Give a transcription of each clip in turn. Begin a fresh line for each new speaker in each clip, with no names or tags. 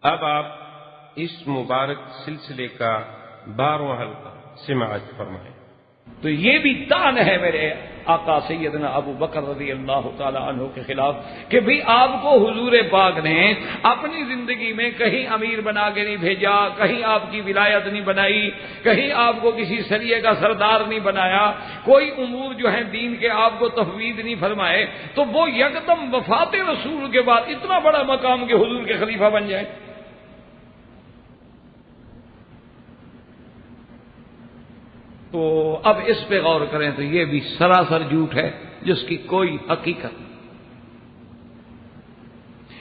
اب آپ اس مبارک سلسلے کا 12واں حلقہ سماعت فرمائیں۔
تو یہ بھی طعن ہے میرے آقا سیدنا ابو بکر رضی اللہ تعالی عنہ کے خلاف کہ بھی آپ کو حضور پاک نے اپنی زندگی میں کہیں امیر بنا کے نہیں بھیجا، کہیں آپ کی ولایت نہیں بنائی، کہیں آپ کو کسی سریے کا سردار نہیں بنایا، کوئی امور جو ہیں دین کے آپ کو تفویض نہیں فرمائے، تو وہ یکدم وفات رسول کے بعد اتنا بڑا مقام کہ حضور کے خلیفہ بن جائے۔ تو اب اس پہ غور کریں تو یہ بھی سراسر جھوٹ ہے جس کی کوئی حقیقت نہیں۔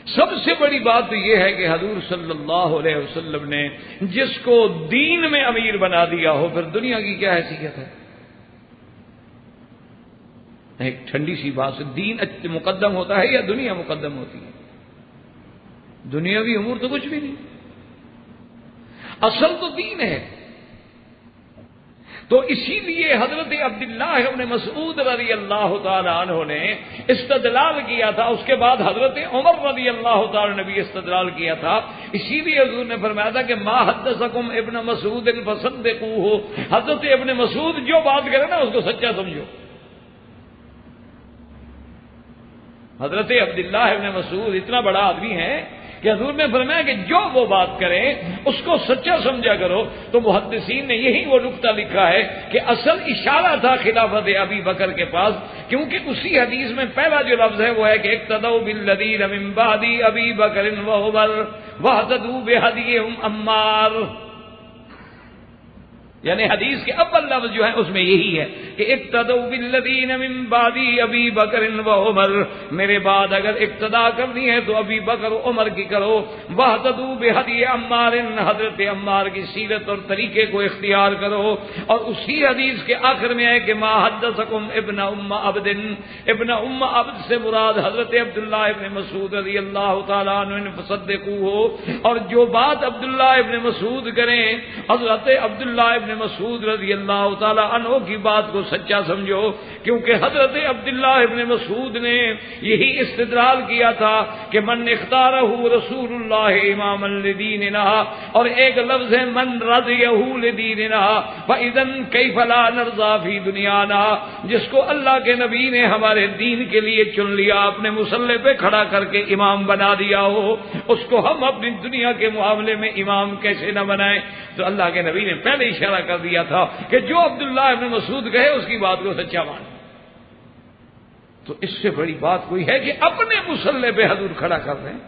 سب سے بڑی بات تو یہ ہے کہ حضور صلی اللہ علیہ وسلم نے جس کو دین میں امیر بنا دیا ہو پھر دنیا کی کیا حیثیت ہے؟ ایک ٹھنڈی سی بات سے دین مقدم ہوتا ہے یا دنیا مقدم ہوتی ہے؟ دنیاوی امور تو کچھ بھی نہیں، اصل تو دین ہے۔ تو اسی لیے حضرت عبداللہ ابن مسعود رضی اللہ تعالی عنہ نے استدلال کیا تھا، اس کے بعد حضرت عمر رضی اللہ تعالی نے بھی استدلال کیا تھا۔ اسی لیے حضور نے فرمایا تھا کہ ما حدثکم ابن مسعود فصدقوہ، حضرت ابن مسعود جو بات کرے نا اس کو سچا سمجھو۔ حضرت عبداللہ ابن مسعود اتنا بڑا آدمی ہے کہ حضور نے فرمایا کہ جو وہ بات کرے اس کو سچا سمجھا کرو۔ تو محدثین نے یہی وہ نقطہ لکھا ہے کہ اصل اشارہ تھا خلافت ابی بکر کے پاس، کیونکہ اسی حدیث میں پہلا جو لفظ ہے وہ ہے کہ اقتدوا بالذین من بعد ابی بکر وعمر واہتدوا بہدیہم عمار، یعنی حدیث کے اول لفظ جو ہے اس میں یہی ہے کہ اقتدوا بالذین من بعد ابی بکر وعمر، میرے بعد اگر اقتدا کرنی ہے تو ابی بکر و عمر کی کرو، واہتدوا بہدی عمار، حضرت عمار کی سیرت اور طریقے کو اختیار کرو۔ اور اسی حدیث کے آخر میں ہے کہ ما حدثکم ابن ام عبد، ابن ام عبد سے مراد حضرت عبداللہ ابن مسعود رضی اللہ تعالیٰ عنہ فصدقوہ، اور جو بات عبداللہ ابن مسعود کریں حضرت عبداللہ ابن مسعود رضی اللہ تعالی عنہ کی بات کو سچا سمجھو، کیونکہ حضرت عبداللہ ابن مسعود نے یہی استدلال کیا تھا کہ من اختارہ رسول اللہ اماما لدیننا، اور ایک لفظ ہے من رضیہ لدیننا فاذن کیف لا نرضى فی دنیانا، جس کو اللہ کے نبی نے ہمارے دین کے لیے چن لیا، اپنے مصلی پہ کھڑا کر کے امام بنا دیا ہو، اس کو ہم اپنی دنیا کے معاملے میں امام کیسے نہ بنائیں؟ تو اللہ کے نبی نے پہلے اشارہ کر دیا تھا کہ جو عبداللہ ابن مسعود کہے اس کی بات کو سچا مان۔ تو اس سے بڑی بات کوئی ہے کہ اپنے مصلی پہ حضور کھڑا کر رہے ہیں،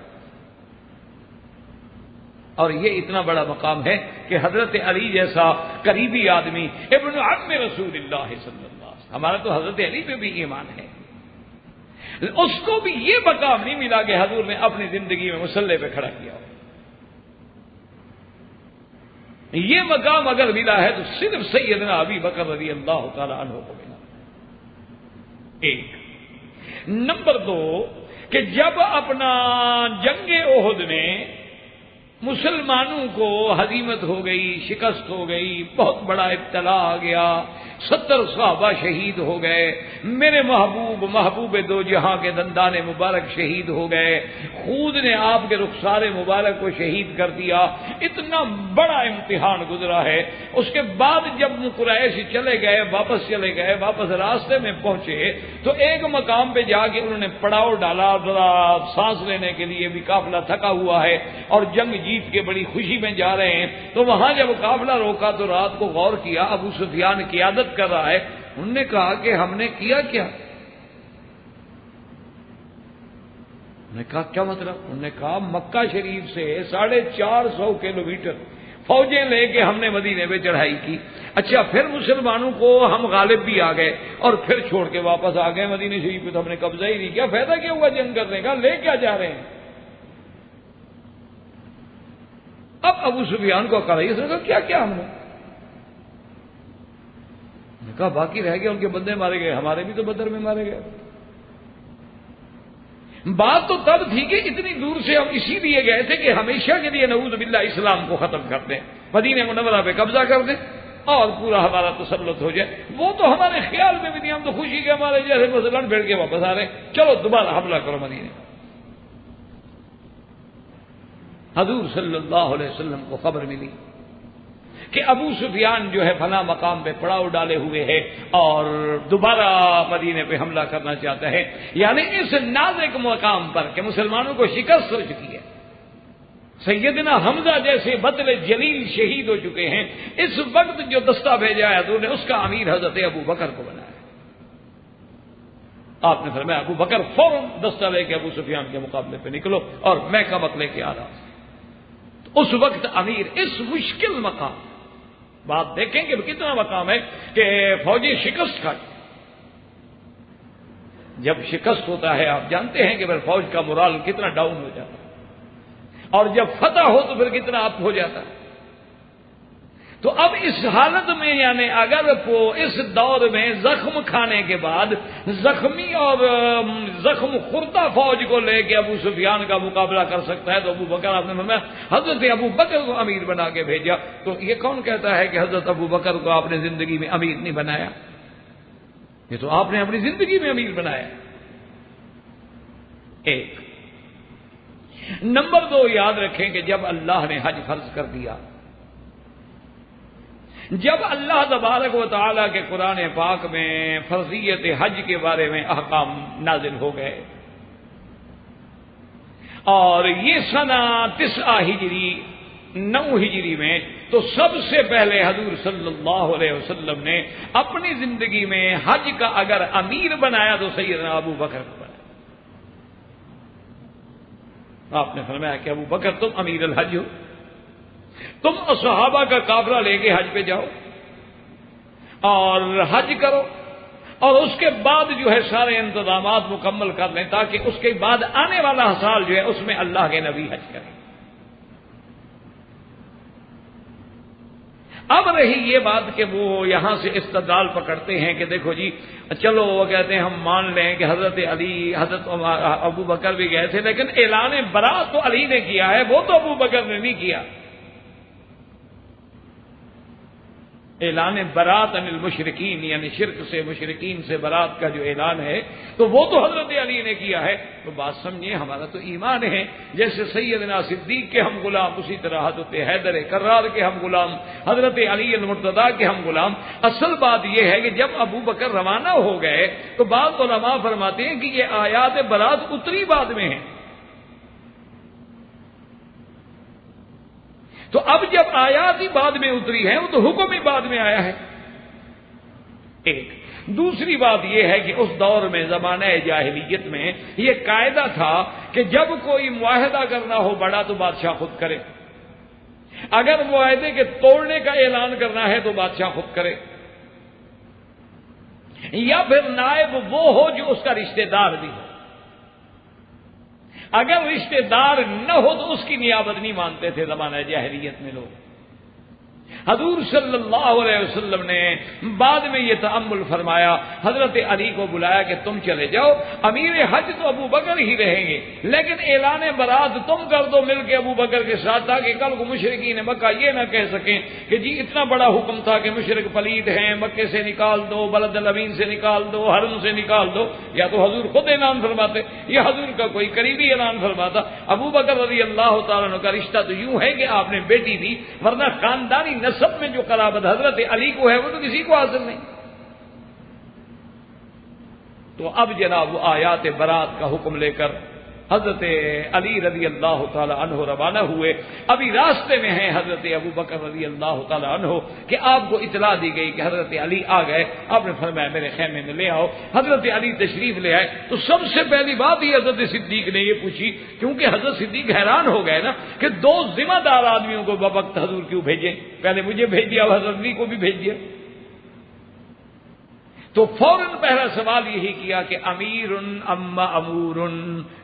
اور یہ اتنا بڑا مقام ہے کہ حضرت علی جیسا قریبی آدمی ابن عم رسول اللہ صلی اللہ علیہ وسلم، ہمارا تو حضرت علی پہ بھی ایمان ہے، اس کو بھی یہ مقام نہیں ملا کہ حضور نے اپنی زندگی میں مصلی پہ کھڑا کیا ہو۔ یہ مقام اگر ملا ہے تو صرف سیدنا ابی بکر رضی اللہ تعالی عنہ کو ملا۔ ایک نمبر دو کہ جب اپنا جنگ احد میں مسلمانوں کو ہزیمت ہو گئی، شکست ہو گئی، بہت بڑا ابتلا آ گیا، 70 صحابہ شہید ہو گئے، میرے محبوب دو جہاں کے دندان مبارک شہید ہو گئے، خود نے آپ کے رخسار مبارک کو شہید کر دیا، اتنا بڑا امتحان گزرا ہے۔ اس کے بعد جب قریش چلے گئے، واپس راستے میں پہنچے تو ایک مقام پہ جا کے انہوں نے پڑاؤ ڈالا، ذرا سانس لینے کے لیے بھی قافلہ تھکا ہوا ہے اور جنگ جیت کے بڑی خوشی میں جا رہے ہیں۔ تو وہاں جب قافلہ روکا تو رات کو غور کیا، ابو سفیان قیادت کر رہا ہے، انہوں نے کہا کہ ہم نے کیا کیا؟ انہوں نے کہا کیا مطلب؟ انہوں نے کہا مکہ شریف سے 450 کلومیٹر فوجیں لے کے ہم نے مدینے پہ چڑھائی کی، اچھا پھر مسلمانوں کو ہم غالب بھی آ گئے اور پھر چھوڑ کے واپس آ گئے مدینے شریف پہ، تو ہم نے قبضہ ہی نہیں کیا، فائدہ کیا ہوا جنگ کرنے کا؟ لے کیا جا رہے ہیں؟ اب ابو سفیان کو کہا اس نے کہا کیا کیا ہم نے کہا باقی رہ گیا، ان کے بندے مارے گئے، ہمارے بھی تو بدر میں مارے گئے۔ بات تو تب تھی کہ اتنی دور سے ہم اسی لیے گئے تھے کہ ہمیشہ کے لیے نعوذ باللہ اسلام کو ختم کر دیں، مدینہ منورہ پہ قبضہ کر دیں اور پورا ہمارا تسلط ہو جائے۔ وہ تو ہمارے خیال میں بھی نہیں، ہم تو خوشی کے ہمارے جیسے مسلمان بھیڑ کے واپس آ رہے ہیں، چلو دوبارہ حملہ کرو مدینے۔ حضور صلی اللہ علیہ وسلم کو خبر ملی کہ ابو سفیان جو ہے فلاں مقام پہ پڑاؤ ڈالے ہوئے ہے اور دوبارہ مدینے پہ حملہ کرنا چاہتا ہے، یعنی اس نازک مقام پر کہ مسلمانوں کو شکست ہو چکی ہے، سیدنا حمزہ جیسے بدل جلیل شہید ہو چکے ہیں، اس وقت جو دستہ بھیجا ہے حضور نے اس کا امیر حضرت ابو بکر کو بنایا۔ آپ نے فرمایا ابو بکر فوراً دستہ لے کے ابو سفیان کے مقابلے پہ نکلو، اور میں کمک لے کے آ رہا ہوں۔ تو اس وقت امیر اس مشکل مقام، بات دیکھیں کہ کتنا مقام ہے کہ فوجی شکست کھاتی، جب شکست ہوتا ہے آپ جانتے ہیں کہ پھر فوج کا مورال کتنا ڈاؤن ہو جاتا ہے، اور جب فتح ہو تو پھر کتنا اپ ہو جاتا ہے۔ تو اب اس حالت میں یعنی اگر وہ اس دور میں زخم کھانے کے بعد زخمی اور زخم خوردہ فوج کو لے کے ابو سفیان کا مقابلہ کر سکتا ہے تو ابو بکر، آپ نے فرمایا حضرت ابو بکر کو امیر بنا کے بھیجا۔ تو یہ کون کہتا ہے کہ حضرت ابو بکر کو آپ نے زندگی میں امیر نہیں بنایا؟ یہ تو آپ نے اپنی زندگی میں امیر بنایا۔ ایک نمبر 2 یاد رکھیں کہ جب اللہ نے حج فرض کر دیا، جب اللہ تبارک و تعالیٰ کے قرآن پاک میں فرضیت حج کے بارے میں احکام نازل ہو گئے، اور یہ سنہ 9 ہجری 9 ہجری میں، تو سب سے پہلے حضور صلی اللہ علیہ وسلم نے اپنی زندگی میں حج کا اگر امیر بنایا تو سیدنا ابو بکر کو بنایا۔ آپ نے فرمایا کہ ابو بکر تم امیر الحج ہو، تم صحابہ کا قافلہ لے کے حج پہ جاؤ اور حج کرو، اور اس کے بعد جو ہے سارے انتظامات مکمل کر لیں تاکہ اس کے بعد آنے والا سال جو ہے اس میں اللہ کے نبی حج کریں۔ اب رہی یہ بات کہ وہ یہاں سے استدلال پکڑتے ہیں کہ دیکھو جی چلو، وہ کہتے ہیں ہم مان لیں کہ حضرت علی حضرت ابو بکر بھی گئے تھے، لیکن اعلان برات تو علی نے کیا ہے، وہ تو ابو بکر نے نہیں کیا۔ اعلان برات عن المشرکین، یعنی شرک سے مشرکین سے برات کا جو اعلان ہے تو وہ تو حضرت علی نے کیا ہے۔ تو بات سمجھیے، ہمارا تو ایمان ہے جیسے سیدنا صدیق کے ہم غلام، اسی طرح حضرت حیدر کرار کے ہم غلام، حضرت علی المرتضیٰ کے ہم غلام۔ اصل بات یہ ہے کہ جب ابو بکر روانہ ہو گئے تو بعض علماء فرماتے ہیں کہ یہ آیات برات اتری بعد میں ہیں۔ تو اب جب آیات ہی بعد میں اتری ہیں، وہ تو حکم ہی بعد میں آیا ہے۔ ایک دوسری بات یہ ہے کہ اس دور میں زمانہ جاہلیت میں یہ قاعدہ تھا کہ جب کوئی معاہدہ کرنا ہو بڑا تو بادشاہ خود کرے، اگر معاہدے کے توڑنے کا اعلان کرنا ہے تو بادشاہ خود کرے، یا پھر نائب وہ ہو جو اس کا رشتہ دار بھی ہو۔ اگر رشتہ دار نہ ہو تو اس کی نیابت نہیں مانتے تھے زمانہ جاہلیت میں لوگ۔ حضور صلی اللہ علیہ وسلم نے بعد میں یہ تأمل فرمایا، حضرت علی کو بلایا کہ تم چلے جاؤ، امیر حج تو ابو بکر ہی رہیں گے، لیکن اعلان برات تم کر دو مل کے ابو بکر کے ساتھ، تاکہ کل کو مشرکین مکہ یہ نہ کہہ سکیں کہ جی اتنا بڑا حکم تھا کہ مشرک پلید ہیں، مکے سے نکال دو، بلد الامین سے نکال دو، حرم سے نکال دو۔ یا تو حضور خود اعلان فرماتے یا حضور کا کوئی قریبی اعلان فرماتا۔ ابو بکر رضی اللہ تعالیٰ عنہ کا رشتہ تو یوں ہے کہ آپ نے بیٹی دی، ورنہ خاندانی نسب میں جو قرابت حضرت علی کو ہے وہ تو کسی کو حاصل نہیں۔ تو اب جناب وہ آیات برات کا حکم لے کر حضرت علی رضی اللہ تعالی عنہ روانہ ہوئے۔ ابھی راستے میں ہیں حضرت ابو بکر رضی اللہ تعالی عنہ کہ آپ کو اطلاع دی گئی کہ حضرت علی آ گئے۔ آپ نے فرمایا میرے خیمے میں لے آؤ۔ حضرت علی تشریف لے آئے تو سب سے پہلی بات ہی حضرت صدیق نے یہ پوچھی، کیونکہ حضرت صدیق حیران ہو گئے نا کہ 2 ذمہ دار آدمیوں کو بوقت حضور کیوں بھیجے، پہلے مجھے بھیج دیا، اب حضرت علی کو بھی بھیج دیا۔ تو فوراً پہلا سوال یہی کیا کہ امیر اما امور،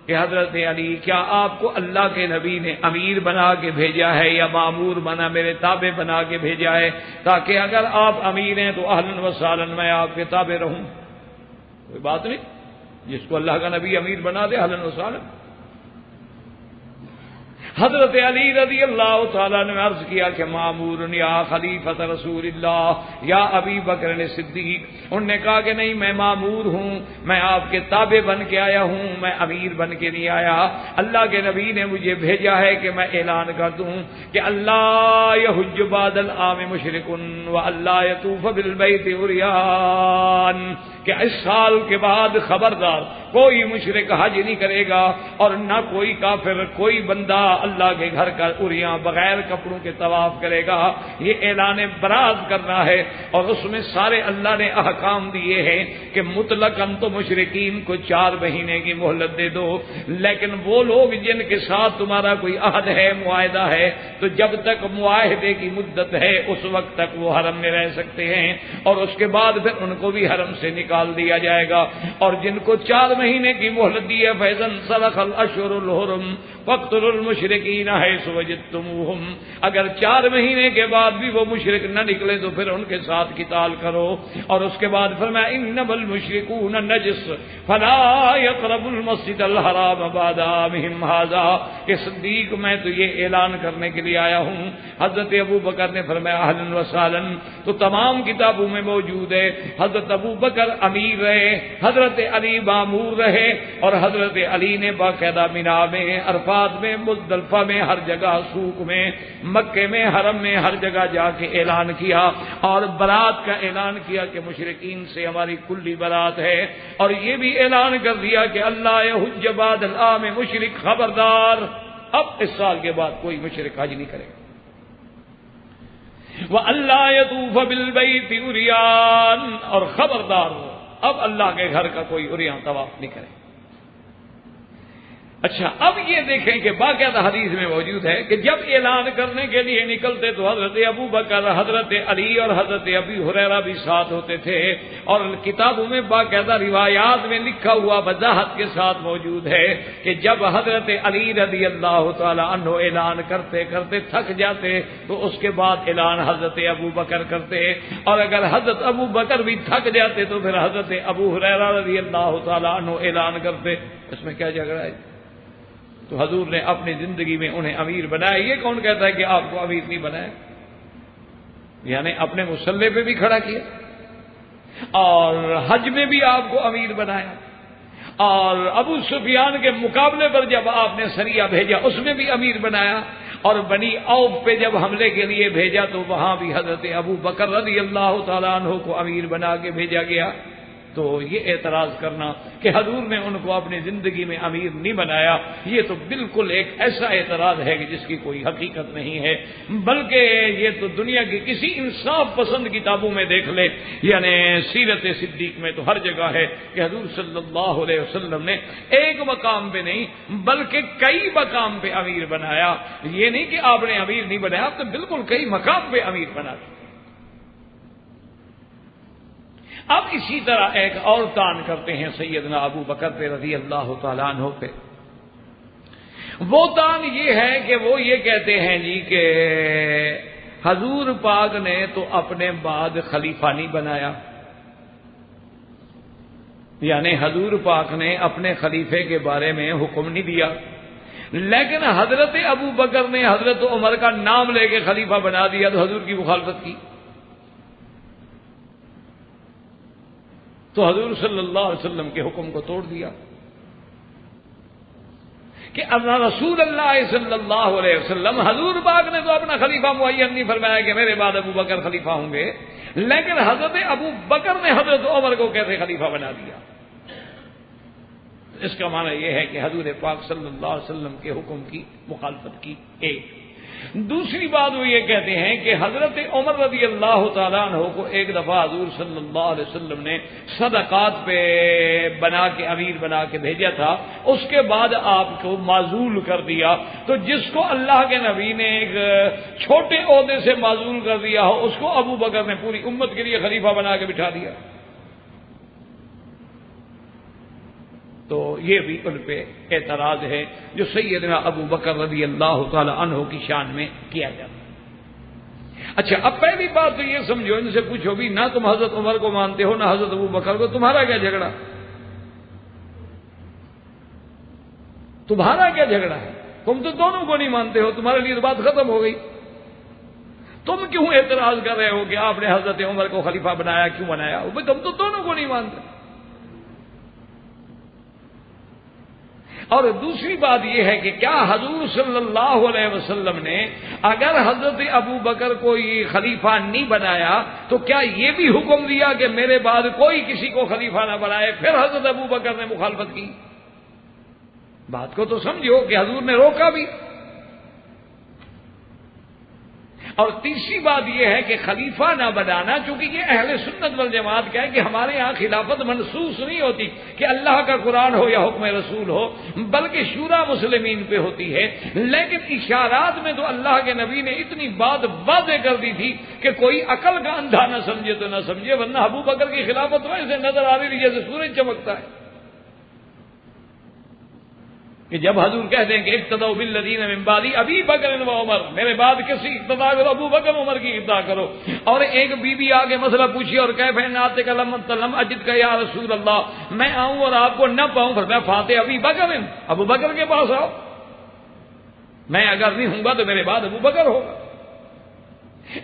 کہ حضرت علی کیا آپ کو اللہ کے نبی نے امیر بنا کے بھیجا ہے یا مامور بنا، میرے تابع بنا کے بھیجا ہے، تاکہ اگر آپ امیر ہیں تو اہلاً و سہلاً میں آپ کے تابع رہوں؟ کوئی بات نہیں، جس کو اللہ کا نبی امیر بنا دے اہلاً و سہلاً۔ حضرت علی رضی اللہ تعالیٰ نے عرض کیا کہ مامور یا خلیفۃ رسول اللہ یا ابی بکر صدیق. انہوں نے کہا کہ نہیں، میں مامور ہوں، میں آپ کے تابع بن کے آیا ہوں، میں امیر بن کے نہیں آیا. اللہ کے نبی نے مجھے بھیجا ہے کہ میں اعلان کر دوں کہ اللہ یحج بعد العام مشرک و اللہ یطوف بالبیت عریان، کہ اس سال کے بعد خبردار کوئی مشرک حج نہیں کرے گا اور نہ کوئی کافر، کوئی بندہ اللہ کے گھر کا عریاں بغیر کپڑوں کے طواف کرے گا. یہ اعلان برات کرنا ہے، اور اس میں سارے اللہ نے احکام دیے ہیں کہ مطلقاً تو مشرکین کو 4 مہینے کی مہلت دے دو، لیکن وہ لوگ جن کے ساتھ تمہارا کوئی عہد ہے، معاہدہ ہے، تو جب تک معاہدے کی مدت ہے اس وقت تک وہ حرم میں رہ سکتے ہیں، اور اس کے بعد پھر ان کو بھی حرم سے نکال دیا جائے گا. اور جن کو 4 مہینے کی مہلت دی ہے فیضن سلخ الاشہر الحرم فاقتلوا المشرکین حیث وجدتموہم، اگر 4 مہینے کے بعد بھی وہ مشرک نہ نکلے تو پھر ان کے ساتھ قتال کرو. اور اس کے بعد فرمایا انما المشرکون نجس فلا یقربوا المسجد الحرام بعد عامہم ھذا، کہ صدیق میں تو یہ اعلان کرنے کے لیے آیا ہوں. حضرت ابو بکر نے فرمایا اہلا وسہلا، تو تمام کتابوں میں موجود ہے حضرت ابو بکر امیر رہے، حضرت علی مامور رہے، اور حضرت علی نے باقاعدہ مینا میں، عرفات میں، مزدلفہ میں، ہر جگہ سوق میں، مکے میں، حرم میں، ہر جگہ جا کے اعلان کیا اور برات کا اعلان کیا کہ مشرکین سے ہماری کلی برات ہے. اور یہ بھی اعلان کر دیا کہ اللہ یحج بعد العام مشرک، خبردار اب اس سال کے بعد کوئی مشرک حج نہیں کرے گا. وَأَلَّا يَطُوفَ بِالْبَيْتِ عُرْيَانٌ، اور خبردار ہو اب اللہ کے گھر کا کوئی عریاں طواف نہیں کرے. اچھا، اب یہ دیکھیں کہ باقاعدہ حدیث میں موجود ہے کہ جب اعلان کرنے کے لیے نکلتے تو حضرت ابو بکر، حضرت علی اور حضرت ابی ہریرہ بھی ساتھ ہوتے تھے. اور کتابوں میں باقاعدہ روایات میں لکھا ہوا وضاحت کے ساتھ موجود ہے کہ جب حضرت علی رضی اللہ تعالی عنہ اعلان کرتے کرتے تھک جاتے تو اس کے بعد اعلان حضرت ابو بکر کرتے، اور اگر حضرت ابو بکر بھی تھک جاتے تو پھر حضرت ابو ہریرہ رضی اللہ تعالی عنہ اعلان کرتے. اس میں کیا جھگڑا ہے؟ تو حضور نے اپنی زندگی میں انہیں امیر بنایا. یہ کون کہتا ہے کہ آپ کو امیر نہیں بنایا؟ یعنی اپنے مسلح پہ بھی کھڑا کیا، اور حج میں بھی آپ کو امیر بنایا، اور ابو سفیان کے مقابلے پر جب آپ نے سریہ بھیجا اس میں بھی امیر بنایا، اور بنی عوف پہ جب حملے کے لیے بھیجا تو وہاں بھی حضرت ابو بکر رضی اللہ تعالیٰ عنہ کو امیر بنا کے بھیجا گیا. تو یہ اعتراض کرنا کہ حضور نے ان کو اپنی زندگی میں امیر نہیں بنایا، یہ تو بالکل ایک ایسا اعتراض ہے کہ جس کی کوئی حقیقت نہیں ہے، بلکہ یہ تو دنیا کی کسی انصاف پسند کتابوں میں دیکھ لے، یعنی سیرت صدیق میں تو ہر جگہ ہے کہ حضور صلی اللہ علیہ وسلم نے ایک مقام پہ نہیں بلکہ کئی مقام پہ امیر بنایا. یہ نہیں کہ آپ نے امیر نہیں بنایا، آپ تو بالکل کئی مقام پہ امیر بنا دیا. اب اسی طرح ایک اور تان کرتے ہیں سیدنا ابو بکر پہ رضی اللہ تعالیٰ عنہ پہ. وہ تان یہ ہے کہ وہ یہ کہتے ہیں جی کہ حضور پاک نے تو اپنے بعد خلیفہ نہیں بنایا، یعنی حضور پاک نے اپنے خلیفے کے بارے میں حکم نہیں دیا، لیکن حضرت ابو بکر نے حضرت عمر کا نام لے کے خلیفہ بنا دیا تو حضور کی مخالفت کی. تو حضور صلی اللہ علیہ وسلم کے حکم کو توڑ دیا کہ رسول اللہ صلی اللہ علیہ وسلم، حضور پاک نے تو اپنا خلیفہ معین نہیں فرمایا کہ میرے بعد ابو بکر خلیفہ ہوں گے، لیکن حضرت ابو بکر نے حضرت عمر کو کیسے خلیفہ بنا دیا. اس کا معنی یہ ہے کہ حضور پاک صلی اللہ علیہ وسلم کے حکم کی مخالفت کی. ایک دوسری بات وہ یہ کہتے ہیں کہ حضرت عمر رضی اللہ تعالیٰ عنہ کو ایک دفعہ حضور صلی اللہ علیہ وسلم نے صدقات پہ بنا کے امیر بنا کے بھیجا تھا، اس کے بعد آپ کو معزول کر دیا. تو جس کو اللہ کے نبی نے ایک چھوٹے عہدے سے معزول کر دیا ہو اس کو ابو بکر نے پوری امت کے لیے خلیفہ بنا کے بٹھا دیا. تو یہ بھی ان پہ اعتراض ہے جو سیدنا ابو بکر رضی اللہ تعالی عنہ کی شان میں کیا جاتا ہے. اچھا، اب پہلی بات تو یہ سمجھو، ان سے پوچھو بھی نہ تم حضرت عمر کو مانتے ہو نہ حضرت ابو بکر کو، تمہارا کیا جھگڑا؟ تمہارا کیا جھگڑا ہے؟ تم تو دونوں کو نہیں مانتے ہو، تمہارے لیے تو بات ختم ہو گئی، تم کیوں اعتراض کر رہے ہو کہ آپ نے حضرت عمر کو خلیفہ بنایا، کیوں بنایا؟ تم تو دونوں کو نہیں مانتے۔ اور دوسری بات یہ ہے کہ کیا حضور صلی اللہ علیہ وسلم نے اگر حضرت ابو بکر کو یہ خلیفہ نہیں بنایا تو کیا یہ بھی حکم دیا کہ میرے بعد کوئی کسی کو خلیفہ نہ بنائے؟ پھر حضرت ابو بکر نے مخالفت کی۔ بات کو تو سمجھو کہ حضور نے روکا بھی۔ اور تیسری بات یہ ہے کہ خلیفہ نہ بنانا، چونکہ یہ اہل سنت والجماعت کا ہے کہ ہمارے ہاں خلافت منسوخ نہیں ہوتی کہ اللہ کا قرآن ہو یا حکم رسول ہو، بلکہ شورا مسلمین پہ ہوتی ہے۔ لیکن اشارات میں تو اللہ کے نبی نے اتنی بات واضح کر دی تھی کہ کوئی عقل کا اندھا نہ سمجھے تو نہ سمجھے، ورنہ ابو بکر کی خلافت ویسے نظر آ رہی جیسے سورج چمکتا ہے کہ جب حضور کہتے ہیں کہ اقتدوا بالذین من بعدی ابی بکر و عمر، میرے بعد کسی اقتدا کرو، ابو بکر عمر کی اقتدا کرو۔ اور ایک بی بی آگے مسئلہ پوچھی اور کہے بہن آتے کا لم اجد کا یا رسول اللہ، میں آؤں اور آپ کو نہ پاؤں، پھر میں فاتح ابی بکر، ابو بکر کے پاس آؤ، میں اگر نہیں ہوں گا تو میرے بعد ابو بکر ہوگا۔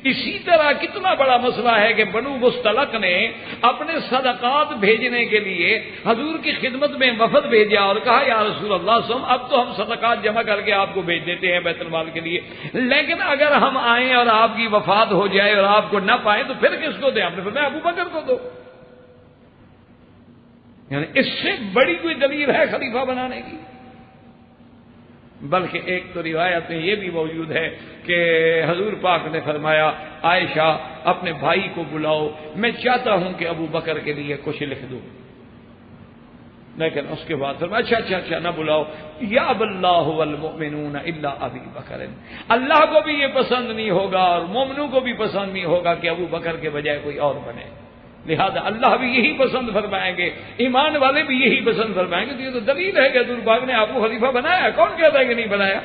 اسی طرح کتنا بڑا مسئلہ ہے کہ بنو مستلق نے اپنے صدقات بھیجنے کے لیے حضور کی خدمت میں وفد بھیجا اور کہا یا رسول اللہ اب تو ہم صدقات جمع کر کے آپ کو بھیج دیتے ہیں بیت المال کے لیے، لیکن اگر ہم آئیں اور آپ کی وفات ہو جائے اور آپ کو نہ پائیں تو پھر کس کو دیں؟ آپ نے فرمایا ابو بکر کو دو۔ یعنی اس سے بڑی کوئی دلیل ہے خلیفہ بنانے کی؟ بلکہ ایک تو روایت میں یہ بھی موجود ہے کہ حضور پاک نے فرمایا عائشہ اپنے بھائی کو بلاؤ، میں چاہتا ہوں کہ ابو بکر کے لیے کچھ لکھ دوں، لیکن اس کے بعد فرمایا اچھا نہ بلاؤ، یا اب اللہ والمؤمنون الا ابی بکر، اللہ کو بھی یہ پسند نہیں ہوگا اور مومنوں کو بھی پسند نہیں ہوگا کہ ابو بکر کے بجائے کوئی اور بنے، لہذا اللہ بھی یہی پسند فرمائیں گے، ایمان والے بھی یہی پسند فرمائیں گے۔ تو یہ تو دلیل ہے کہ حضور پاک نے آپ کو خلیفہ بنایا، کون کہتا ہے کہ نہیں بنایا؟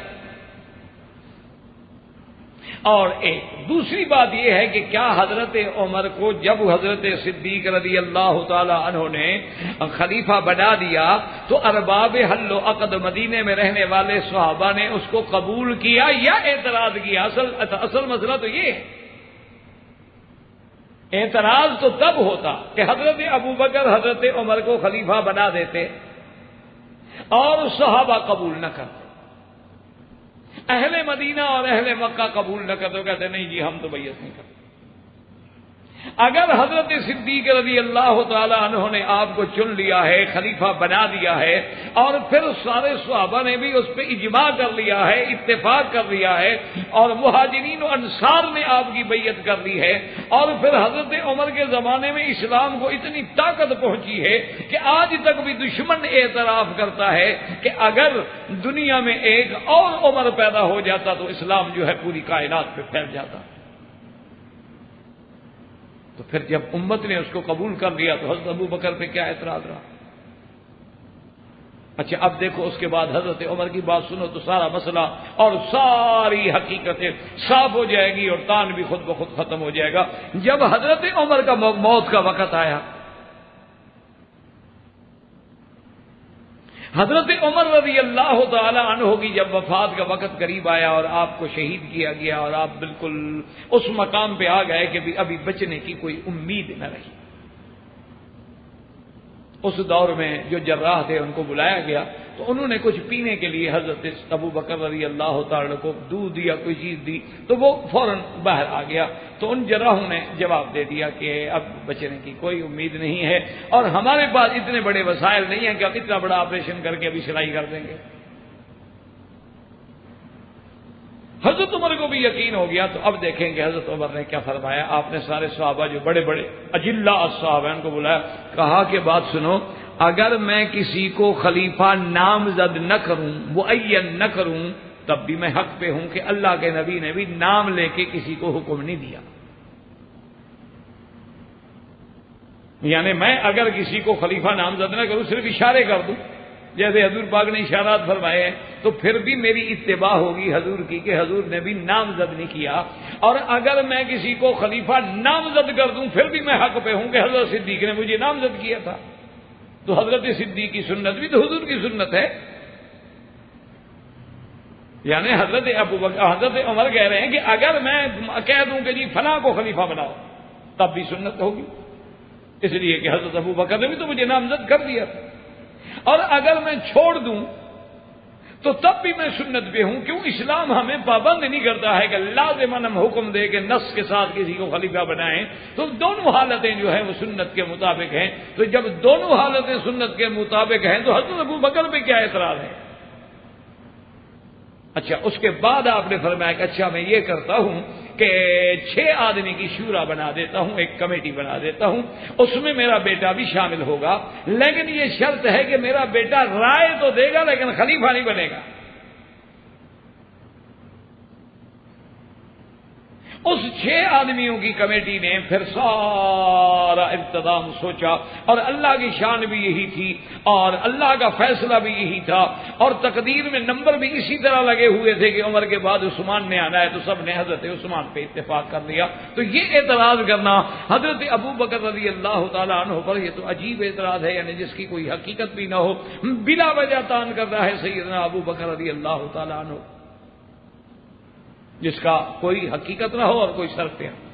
اور ایک دوسری بات یہ ہے کہ کیا حضرت عمر کو جب حضرت صدیق رضی اللہ تعالی عنہ نے خلیفہ بنا دیا تو ارباب حل و عقد مدینے میں رہنے والے صحابہ نے اس کو قبول کیا یا اعتراض کیا؟ اصل مسئلہ تو یہ ہے، اعتراض تو تب ہوتا کہ حضرت ابو بکر حضرت عمر کو خلیفہ بنا دیتے اور صحابہ قبول نہ کرتے، اہل مدینہ اور اہل مکہ قبول نہ کرتے، کہتے نہیں جی ہم تو بیعت نہیں کرتے۔ اگر حضرت صدیق رضی اللہ تعالی عنہ نے آپ کو چن لیا ہے، خلیفہ بنا دیا ہے، اور پھر سارے صحابہ نے بھی اس پہ اجماع کر لیا ہے، اتفاق کر لیا ہے، اور مہاجرین و انصار نے آپ کی بیعت کر لی ہے، اور پھر حضرت عمر کے زمانے میں اسلام کو اتنی طاقت پہنچی ہے کہ آج تک بھی دشمن اعتراف کرتا ہے کہ اگر دنیا میں ایک اور عمر پیدا ہو جاتا تو اسلام جو ہے پوری کائنات پہ پھیل جاتا۔ تو پھر جب امت نے اس کو قبول کر لیا تو حضرت ابو بکر پہ کیا اعتراض رہا؟ اچھا اب دیکھو اس کے بعد حضرت عمر کی بات سنو تو سارا مسئلہ اور ساری حقیقتیں صاف ہو جائے گی اور تان بھی خود بخود ختم ہو جائے گا۔ جب حضرت عمر کا موت کا وقت آیا، حضرت عمر رضی اللہ تعالی عنہ کی جب وفات کا وقت قریب آیا اور آپ کو شہید کیا گیا اور آپ بالکل اس مقام پہ آ گئے کہ ابھی بچنے کی کوئی امید نہ رہی، اس دور میں جو جراح تھے ان کو بلایا گیا تو انہوں نے کچھ پینے کے لیے حضرت ابو بکر رضی اللہ تعالی کو دودھ یا کوئی چیز دی تو وہ فوراً باہر آ گیا، تو ان جراحوں نے جواب دے دیا کہ اب بچنے کی کوئی امید نہیں ہے اور ہمارے پاس اتنے بڑے وسائل نہیں ہیں کہ ہم اتنا بڑا آپریشن کر کے ابھی سلائی کر دیں گے۔ حضرت عمر کو بھی یقین ہو گیا، تو اب دیکھیں گے حضرت عمر نے کیا فرمایا۔ آپ نے سارے صحابہ جو بڑے بڑے اجلہ الصحابہ ان کو بلایا، کہا کہ بات سنو، اگر میں کسی کو خلیفہ نامزد نہ کروں، معین نہ کروں، تب بھی میں حق پہ ہوں کہ اللہ کے نبی نے بھی نام لے کے کسی کو حکم نہیں دیا۔ یعنی میں اگر کسی کو خلیفہ نامزد نہ کروں، صرف اشارے کر دوں جیسے حضور پاک نے اشارات فرمائے ہیں، تو پھر بھی میری اتباع ہوگی حضور کی کہ حضور نے بھی نامزد نہیں کیا۔ اور اگر میں کسی کو خلیفہ نامزد کر دوں پھر بھی میں حق پہ ہوں کہ حضرت صدیق نے مجھے نامزد کیا تھا، تو حضرت صدیق کی سنت بھی تو حضور کی سنت ہے۔ یعنی حضرت عمر کہہ رہے ہیں کہ اگر میں کہہ دوں کہ جی فلاں کو خلیفہ بناؤ تب بھی سنت ہوگی، اس لیے کہ حضرت ابو بکر نے بھی تو مجھے نامزد کر دیا تھا، اور اگر میں چھوڑ دوں تو تب بھی میں سنت پہ ہوں۔ کیوں؟ اسلام ہمیں پابند نہیں کرتا ہے کہ لازماً ہم حکم دے کہ نص کے ساتھ کسی کو خلیفہ بنائیں، تو دونوں حالتیں جو ہیں وہ سنت کے مطابق ہیں، تو جب دونوں حالتیں سنت کے مطابق ہیں تو حضرت ابو بکر پہ کیا اعتراض ہے؟ اچھا، اس کے بعد آپ نے فرمایا کہ اچھا میں یہ کرتا ہوں کہ 6 آدمی کی شورا بنا دیتا ہوں، ایک کمیٹی بنا دیتا ہوں، اس میں میرا بیٹا بھی شامل ہوگا، لیکن یہ شرط ہے کہ میرا بیٹا رائے تو دے گا لیکن خلیفہ نہیں بنے گا۔ اس 6 آدمیوں کی کمیٹی نے پھر سارا انتظام سوچا، اور اللہ کی شان بھی یہی تھی اور اللہ کا فیصلہ بھی یہی تھا، اور تقدیر میں نمبر بھی اسی طرح لگے ہوئے تھے کہ عمر کے بعد عثمان نے آنا ہے، تو سب نے حضرت عثمان پہ اتفاق کر لیا۔ تو یہ اعتراض کرنا حضرت ابو بکر رضی اللہ تعالیٰ عنہ پر، یہ تو عجیب اعتراض ہے، یعنی جس کی کوئی حقیقت بھی نہ ہو، بلا وجہ تان کر رہا ہے سیدنا ابو بکر رضی اللہ تعالیٰ عنہ، جس کا کوئی حقیقت نہ ہو اور کوئی شرط نہ ہو۔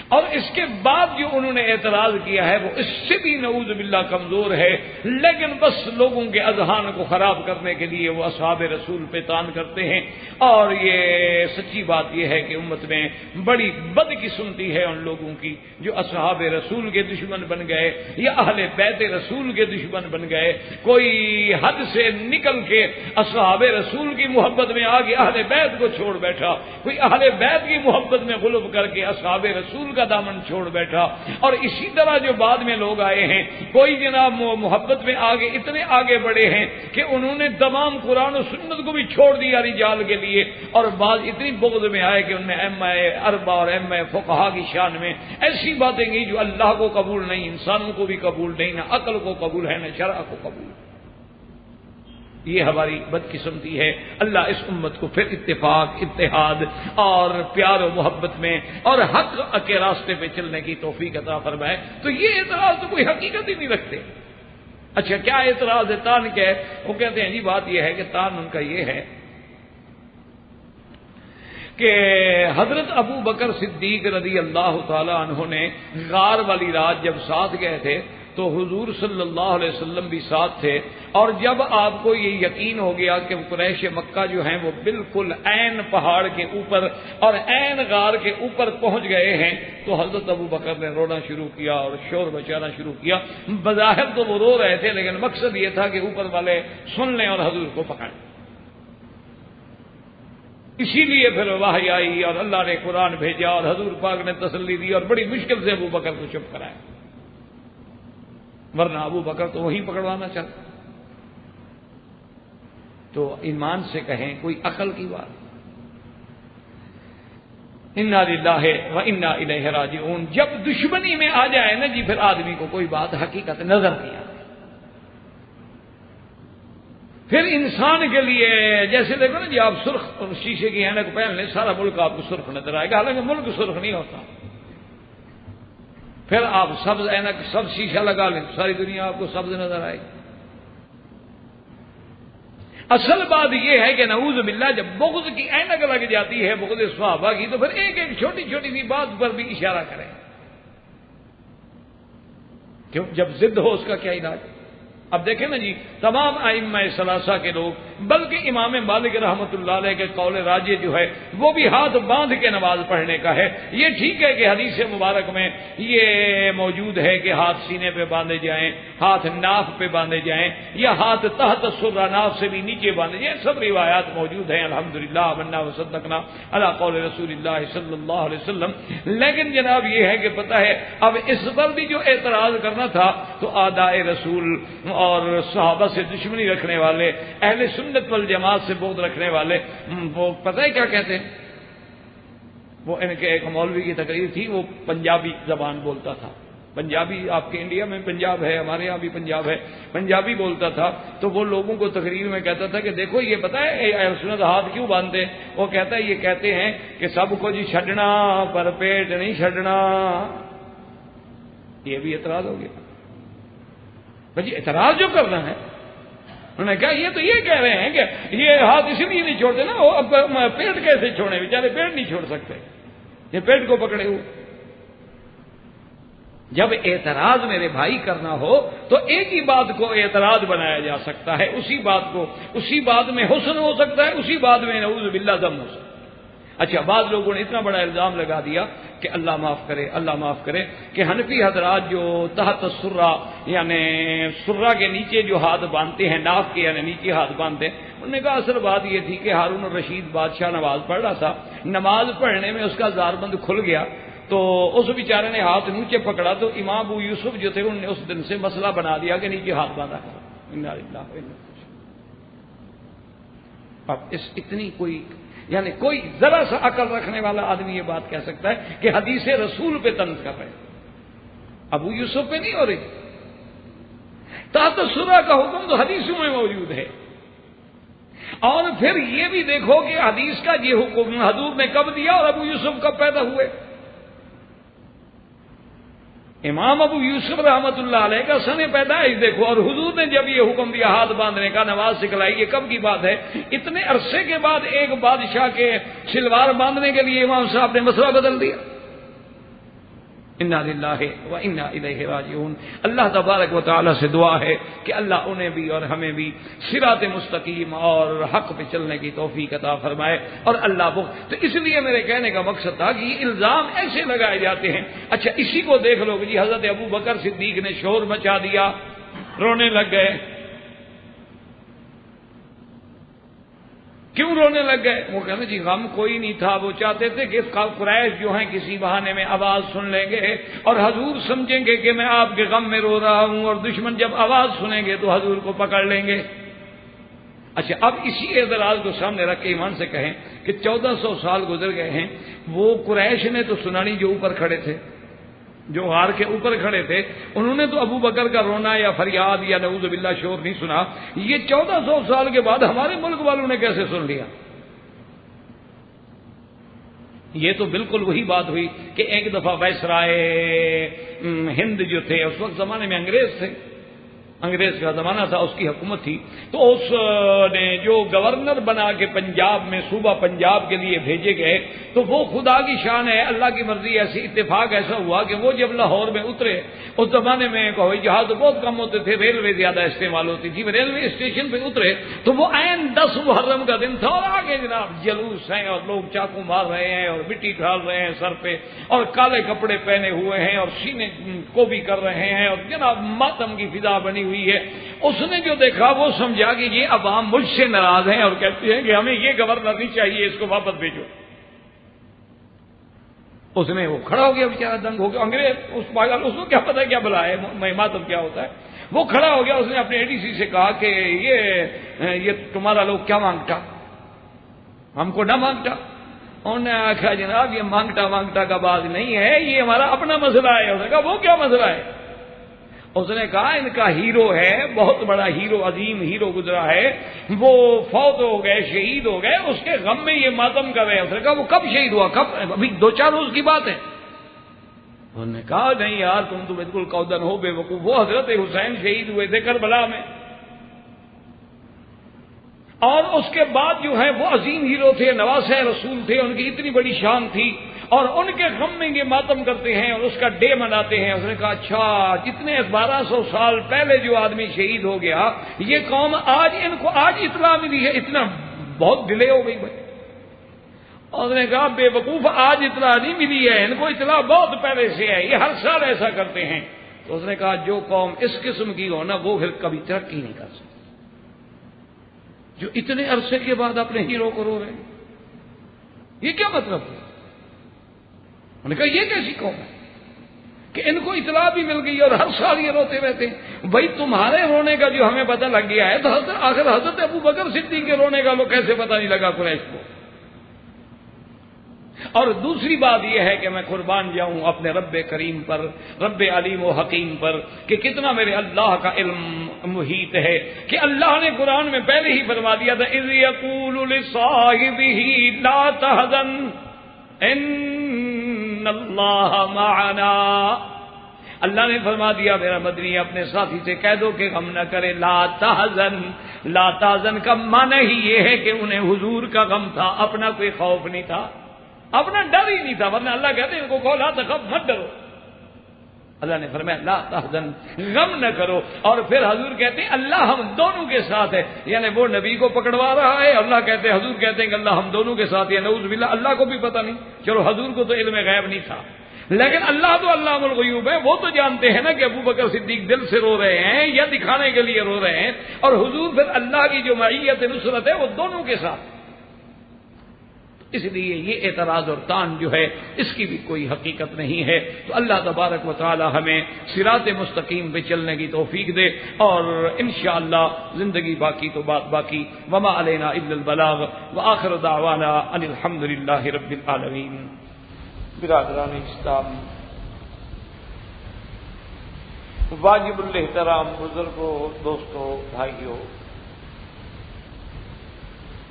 اور اس کے بعد جو انہوں نے اعتراض کیا ہے وہ اس سے بھی نعوذ باللہ کمزور ہے، لیکن بس لوگوں کے اذہان کو خراب کرنے کے لیے وہ اصحاب رسول پہ تان کرتے ہیں، اور یہ سچی بات یہ ہے کہ امت میں بڑی بدقسمتی ہے ان لوگوں کی جو اصحاب رسول کے دشمن بن گئے یا اہل بیت رسول کے دشمن بن گئے۔ کوئی حد سے نکل کے اصحاب رسول کی محبت میں آ کے اہل بیت کو چھوڑ بیٹھا، کوئی اہل بیت کی محبت میں غلب کر کے اصحاب رسول کا دامن چھوڑ بیٹھا، اور اسی طرح جو بعد میں لوگ آئے ہیں، کوئی جناب محبت میں آگے اتنے آگے بڑھے ہیں کہ انہوں نے تمام قرآن و سنت کو بھی چھوڑ دیا رجال کے لیے، اور بعض اتنی بغض میں آئے کہ ان نے ائمہ اربعہ اور ائمہ فقہا کی شان میں ایسی باتیں کی جو اللہ کو قبول نہیں، انسانوں کو بھی قبول نہیں، نہ عقل کو قبول ہے نہ شرع کو قبول ہے۔ یہ ہماری بدقسمتی ہے۔ اللہ اس امت کو پھر اتفاق، اتحاد اور پیار و محبت میں اور حق کے راستے پہ چلنے کی توفیق عطا فرمائے۔ تو یہ اعتراض تو کوئی حقیقت ہی نہیں رکھتے۔ اچھا، کیا اعتراض ہے؟ تان کیا ہے؟ وہ کہتے ہیں جی بات یہ ہے کہ تان ان کا یہ ہے کہ حضرت ابو بکر صدیق رضی اللہ تعالی عنہ نے غار والی رات جب ساتھ گئے تھے تو حضور صلی اللہ علیہ وسلم بھی ساتھ تھے، اور جب آپ کو یہ یقین ہو گیا کہ قریش مکہ جو ہیں وہ بالکل عین پہاڑ کے اوپر اور عین غار کے اوپر پہنچ گئے ہیں، تو حضرت ابو بکر نے رونا شروع کیا اور شور مچانا شروع کیا۔ بظاہر تو وہ رو رہے تھے لیکن مقصد یہ تھا کہ اوپر والے سن لیں اور حضور کو پکڑیں۔ اسی لیے پھر وحی آئی اور اللہ نے قرآن بھیجا اور حضور پاک نے تسلی دی اور بڑی مشکل سے ابو بکر کو چپ کرایا، ورنہ ابو بکر تو وہیں پکڑوانا چاہتا۔ تو ایمان سے کہیں، کوئی عقل کی بات، انا للہ و انا الیہ راجعون۔ جب دشمنی میں آ جائے نا جی، پھر آدمی کو کوئی بات حقیقت نظر نہیں آتی۔ پھر انسان کے لیے جیسے دیکھو نا جی، آپ سرخ شیشے کی اینک پہن لیں، سارا ملک آپ کو سرخ نظر آئے گا، حالانکہ ملک سرخ نہیں ہوتا۔ پھر آپ سبز اینک، سبز شیشہ لگا لیں، ساری دنیا آپ کو سبز نظر آئے گی۔ اصل بات یہ ہے کہ نعوذ باللہ جب بغض کی اینک لگ جاتی ہے، بغض صحابہ کی، تو پھر ایک ایک چھوٹی چھوٹی سی بات پر بھی اشارہ کریں۔ کیوں؟ جب ضد ہو اس کا کیا علاج؟ اب دیکھیں نا جی، تمام ائمہ ثلاثہ کے لوگ، بلکہ امام مالک رحمۃ اللہ علیہ کے قول راجح جو ہے وہ بھی ہاتھ باندھ کے نماز پڑھنے کا ہے۔ یہ ٹھیک ہے کہ حدیث مبارک میں یہ موجود ہے کہ ہاتھ سینے پہ باندھے جائیں، ہاتھ ناف پہ باندھے جائیں، یا ہاتھ تحت السرہ، ناف سے بھی نیچے باندھے جائیں، سب روایات موجود ہیں الحمدللہ، آمنا وصدقنا علی قول رسول اللہ صلی اللہ علیہ وسلم۔ لیکن جناب یہ ہے کہ پتہ ہے اب اس پر بھی جو اعتراض کرنا تھا تو اعداء رسول اور صحابہ سے دشمنی رکھنے والے، اہل سنت والجماعت سے بغض رکھنے والے، وہ پتہ ہے کیا کہتے ہیں؟ وہ ان کے ایک مولوی کی تقریر تھی، وہ پنجابی زبان بولتا تھا، پنجابی آپ کے انڈیا میں پنجاب ہے، ہمارے یہاں بھی پنجاب ہے، پنجابی بولتا تھا، تو وہ لوگوں کو تقریر میں کہتا تھا کہ دیکھو یہ پتہ ہے اہل سنت ہاتھ کیوں باندھتے؟ وہ کہتا ہے یہ کہتے ہیں کہ سب کو جی چھڈنا پر پیٹ نہیں چھڈنا۔ یہ بھی اعتراض ہو گیا۔ بھائی اعتراض جو کرنا ہے انہوں نے کہا یہ تو یہ کہہ رہے ہیں کہ یہ ہاتھ اس لیے نہیں چھوڑتے نا، وہ اب پیٹ کیسے چھوڑیں، بیچارے پیٹ نہیں چھوڑ سکتے، یہ پیٹ کو پکڑے ہوئے۔ جب اعتراض میرے بھائی کرنا ہو تو ایک ہی بات کو اعتراض بنایا جا سکتا ہے، اسی بات میں حسن ہو سکتا ہے، اسی بات میں نعوذ باللہ ذم ہو سکتا ہے۔ اچھا، بعض لوگوں نے اتنا بڑا الزام لگا دیا کہ اللہ معاف کرے کہ حنفی حضرات جو تحت السرہ یعنی سرہ کے نیچے جو ہاتھ باندھتے ہیں، ناف کے یعنی نیچے ہاتھ باندھتے ہیں، انہوں نے کہا اصل بات یہ تھی کہ ہارون الرشید بادشاہ نماز پڑھ رہا تھا، نماز پڑھنے میں اس کا زاربند کھل گیا تو اس بیچارے نے ہاتھ نیچے پکڑا تو امام ابو یوسف جو تھے انہوں نے اس دن سے مسئلہ بنا دیا کہ نیچے ہاتھ باندھا کرو۔ انا للہ و انا الیہ راجعون۔ اب اس اتنی یعنی کوئی ذرا سا عقل رکھنے والا آدمی یہ بات کہہ سکتا ہے کہ حدیث رسول پہ طنز کر رہے ابو یوسف پہ نہیں ہو رہی، تحت السرہ کا حکم تو حدیثوں میں موجود ہے۔ اور پھر یہ بھی دیکھو کہ حدیث کا یہ حکم حضور نے کب دیا اور ابو یوسف کب پیدا ہوئے۔ امام ابو یوسف رحمۃ اللہ علیہ کا سن پیدائش دیکھو، اور حضور نے جب یہ حکم دیا ہاتھ باندھنے کا، نماز سکھلائی، یہ کب کی بات ہے؟ اتنے عرصے کے بعد ایک بادشاہ کے شلوار باندھنے کے لیے امام صاحب نے مسئلہ بدل دیا۔ انا للہ و انا الیہ راجعون۔ اللہ تبارک و تعالی سے دعا ہے کہ اللہ انہیں بھی اور ہمیں بھی صراط مستقیم اور حق پہ چلنے کی توفیق عطا فرمائے، اور اللہ تو اس لیے میرے کہنے کا مقصد تھا کہ یہ الزام ایسے لگائے جاتے ہیں۔ اچھا، اسی کو دیکھ لو کہ جی حضرت ابو بکر صدیق نے شور مچا دیا، رونے لگ گئے۔ کیوں رونے لگ گئے؟ وہ کہتے جی غم کوئی نہیں تھا، وہ چاہتے تھے کہ قریش جو ہیں کسی بہانے میں آواز سن لیں گے اور حضور سمجھیں گے کہ میں آپ کے غم میں رو رہا ہوں، اور دشمن جب آواز سنیں گے تو حضور کو پکڑ لیں گے۔ اچھا، اب اسی اعتراض کو سامنے رکھ کے ایمان سے کہیں کہ 1400 سال گزر گئے ہیں، وہ قریش نے تو سنا نہیں جو اوپر کھڑے تھے، جو غار کے اوپر کھڑے تھے، انہوں نے تو ابو بکر کا رونا یا فریاد یا نعوذ باللہ شور نہیں سنا۔ یہ 1400 سال کے بعد ہمارے ملک والوں نے کیسے سن لیا؟ یہ تو بالکل وہی بات ہوئی کہ ایک دفعہ وائسرائے ہند جو تھے، اس وقت زمانے میں انگریز تھے، انگریز کا زمانہ تھا، اس کی حکومت تھی، تو اس نے جو گورنر بنا کے پنجاب میں صوبہ پنجاب کے لیے بھیجے گئے، تو وہ خدا کی شان ہے، اللہ کی مرضی، ایسی اتفاق ایسا ہوا کہ وہ جب لاہور میں اترے، اس زمانے میں ہوائی جہاز بہت کم ہوتے تھے، ریلوے زیادہ استعمال ہوتی تھی، ریلوے اسٹیشن پہ اترے تو وہ عین 10 محرم کا دن تھا، اور آگے جناب جلوس ہیں اور لوگ چاقو مار رہے ہیں اور مٹی ڈال رہے ہیں سر پہ، اور کالے کپڑے پہنے ہوئے ہیں اور سینے کو بھی کر رہے ہیں، اور جناب ماتم کی فضا بنی ہوئی ہے۔ اس نے جو دیکھا وہ سمجھا کہ یہ عوام مجھ سے ناراض ہیں اور کہتے ہیں کہ ہمیں یہ گورنر نہیں چاہیے، اس کو واپس بھیجو۔ اس نے وہ کھڑا ہو گیا، بیچارہ دنگ ہو گیا، انگریز اس کو کیا پتا کیا بلا ہے ماتم کیا ہوتا ہے، وہ کھڑا ہو گیا۔ اس نے اپنے ADC سے کہا کہ یہ تمہارا لوگ کیا مانگتا، ہم کو نہ مانگتا۔ انہوں نے آخا جناب یہ مانگتا کا بات نہیں ہے، یہ ہمارا اپنا مسئلہ ہے۔ اس نے کہا وہ کیا مسئلہ ہے؟ اس نے کہا ان کا ہیرو ہے، بہت بڑا ہیرو، عظیم ہیرو گزرا ہے، وہ فوت ہو گئے، شہید ہو گئے، اس کے غم میں یہ ماتم کر رہے ہیں۔ اس نے کہا وہ کب شہید ہوا؟ کب؟ ابھی 2-4 روز کی بات ہے۔ انہوں نے کہا نہیں یار تم تو بالکل کودن ہو، بے وقوف، وہ حضرت حسین شہید ہوئے تھے کربلا میں، اور اس کے بعد جو ہے وہ عظیم ہیرو تھے، نواسہ رسول تھے، ان کی اتنی بڑی شان تھی، اور ان کے غم میں یہ ماتم کرتے ہیں اور اس کا ڈے مناتے ہیں۔ اس نے کہا اچھا، جتنے 1200 سال پہلے جو آدمی شہید ہو گیا، یہ قوم آج ان کو آج اطلاع ملی ہے، اتنا بہت ڈیلے ہو گئی بھائی۔ اور اس نے کہا بے وقوف، آج اطلاع نہیں ملی ہے، ان کو اطلاع بہت پہلے سے ہے، یہ ہر سال ایسا کرتے ہیں۔ تو اس نے کہا جو قوم اس قسم کی ہو نا وہ پھر کبھی ترقی نہیں کر سکتی، جو اتنے عرصے کے بعد اپنے ہیرو کو رو رہے ہیں، یہ کیا مطلب ہے؟ انہوں نے کہا یہ کیسی قوم ہے کہ ان کو اطلاع بھی مل گئی اور ہر سال یہ روتے رہتے ہیں؟ بھائی تمہارے رونے کا جو ہمیں پتہ لگ گیا ہے تو آخر حضرت ابو بکر صدیق کے رونے کا لوگ کیسے پتہ نہیں لگا قریش کو؟ اور دوسری بات یہ ہے کہ میں قربان جاؤں اپنے رب کریم پر، رب علیم و حکیم پر، کہ کتنا میرے اللہ کا علم محیط ہے، کہ اللہ نے قرآن میں پہلے ہی فرما دیا تھا اذ یقول لصاحبہ لا تحزن ان اللہ معنا۔ اللہ نے فرما دیا میرا مدنی اپنے ساتھی سے کہہ دو کہ غم نہ کرے، لا تحزن، لا تحزن کا معنی ہی یہ ہے کہ انہیں حضور کا غم تھا، اپنا کوئی خوف نہیں تھا، اپنا ڈر ہی نہیں تھا، ورنہ اللہ کہتے ہیں ان کو کہو لا تخف، مت ڈرو۔ اللہ نے فرمایا لا تحزن، غم نہ کرو، اور پھر حضور کہتے ہیں اللہ ہم دونوں کے ساتھ ہے، یعنی وہ نبی کو پکڑوا رہا ہے، اللہ کہتے ہیں حضور کہتے ہیں کہ اللہ ہم دونوں کے ساتھ ہے، نعوذ باللہ، اللہ کو بھی پتہ نہیں، چلو حضور کو تو علم غیب نہیں تھا، لیکن اللہ تو علام الغیوب ہے، وہ تو جانتے ہیں نا کہ ابو بکر صدیق دل سے رو رہے ہیں یا دکھانے کے لیے رو رہے ہیں، اور حضور پھر اللہ کی جو معیت نصرت ہے وہ دونوں کے ساتھ، اس لیے یہ اعتراض اور تان جو ہے اس کی بھی کوئی حقیقت نہیں ہے۔ تو اللہ تبارک و تعالی ہمیں صراط مستقیم پہ چلنے کی توفیق دے، اور انشاءاللہ زندگی باقی تو بات باقی، وما علینا الا البلاغ، وآخر دعوانا ان الحمد للہ رب العالمین۔ برادران اسلام، واجب الاحترام بزرگوں، دوستوں، بھائیوں،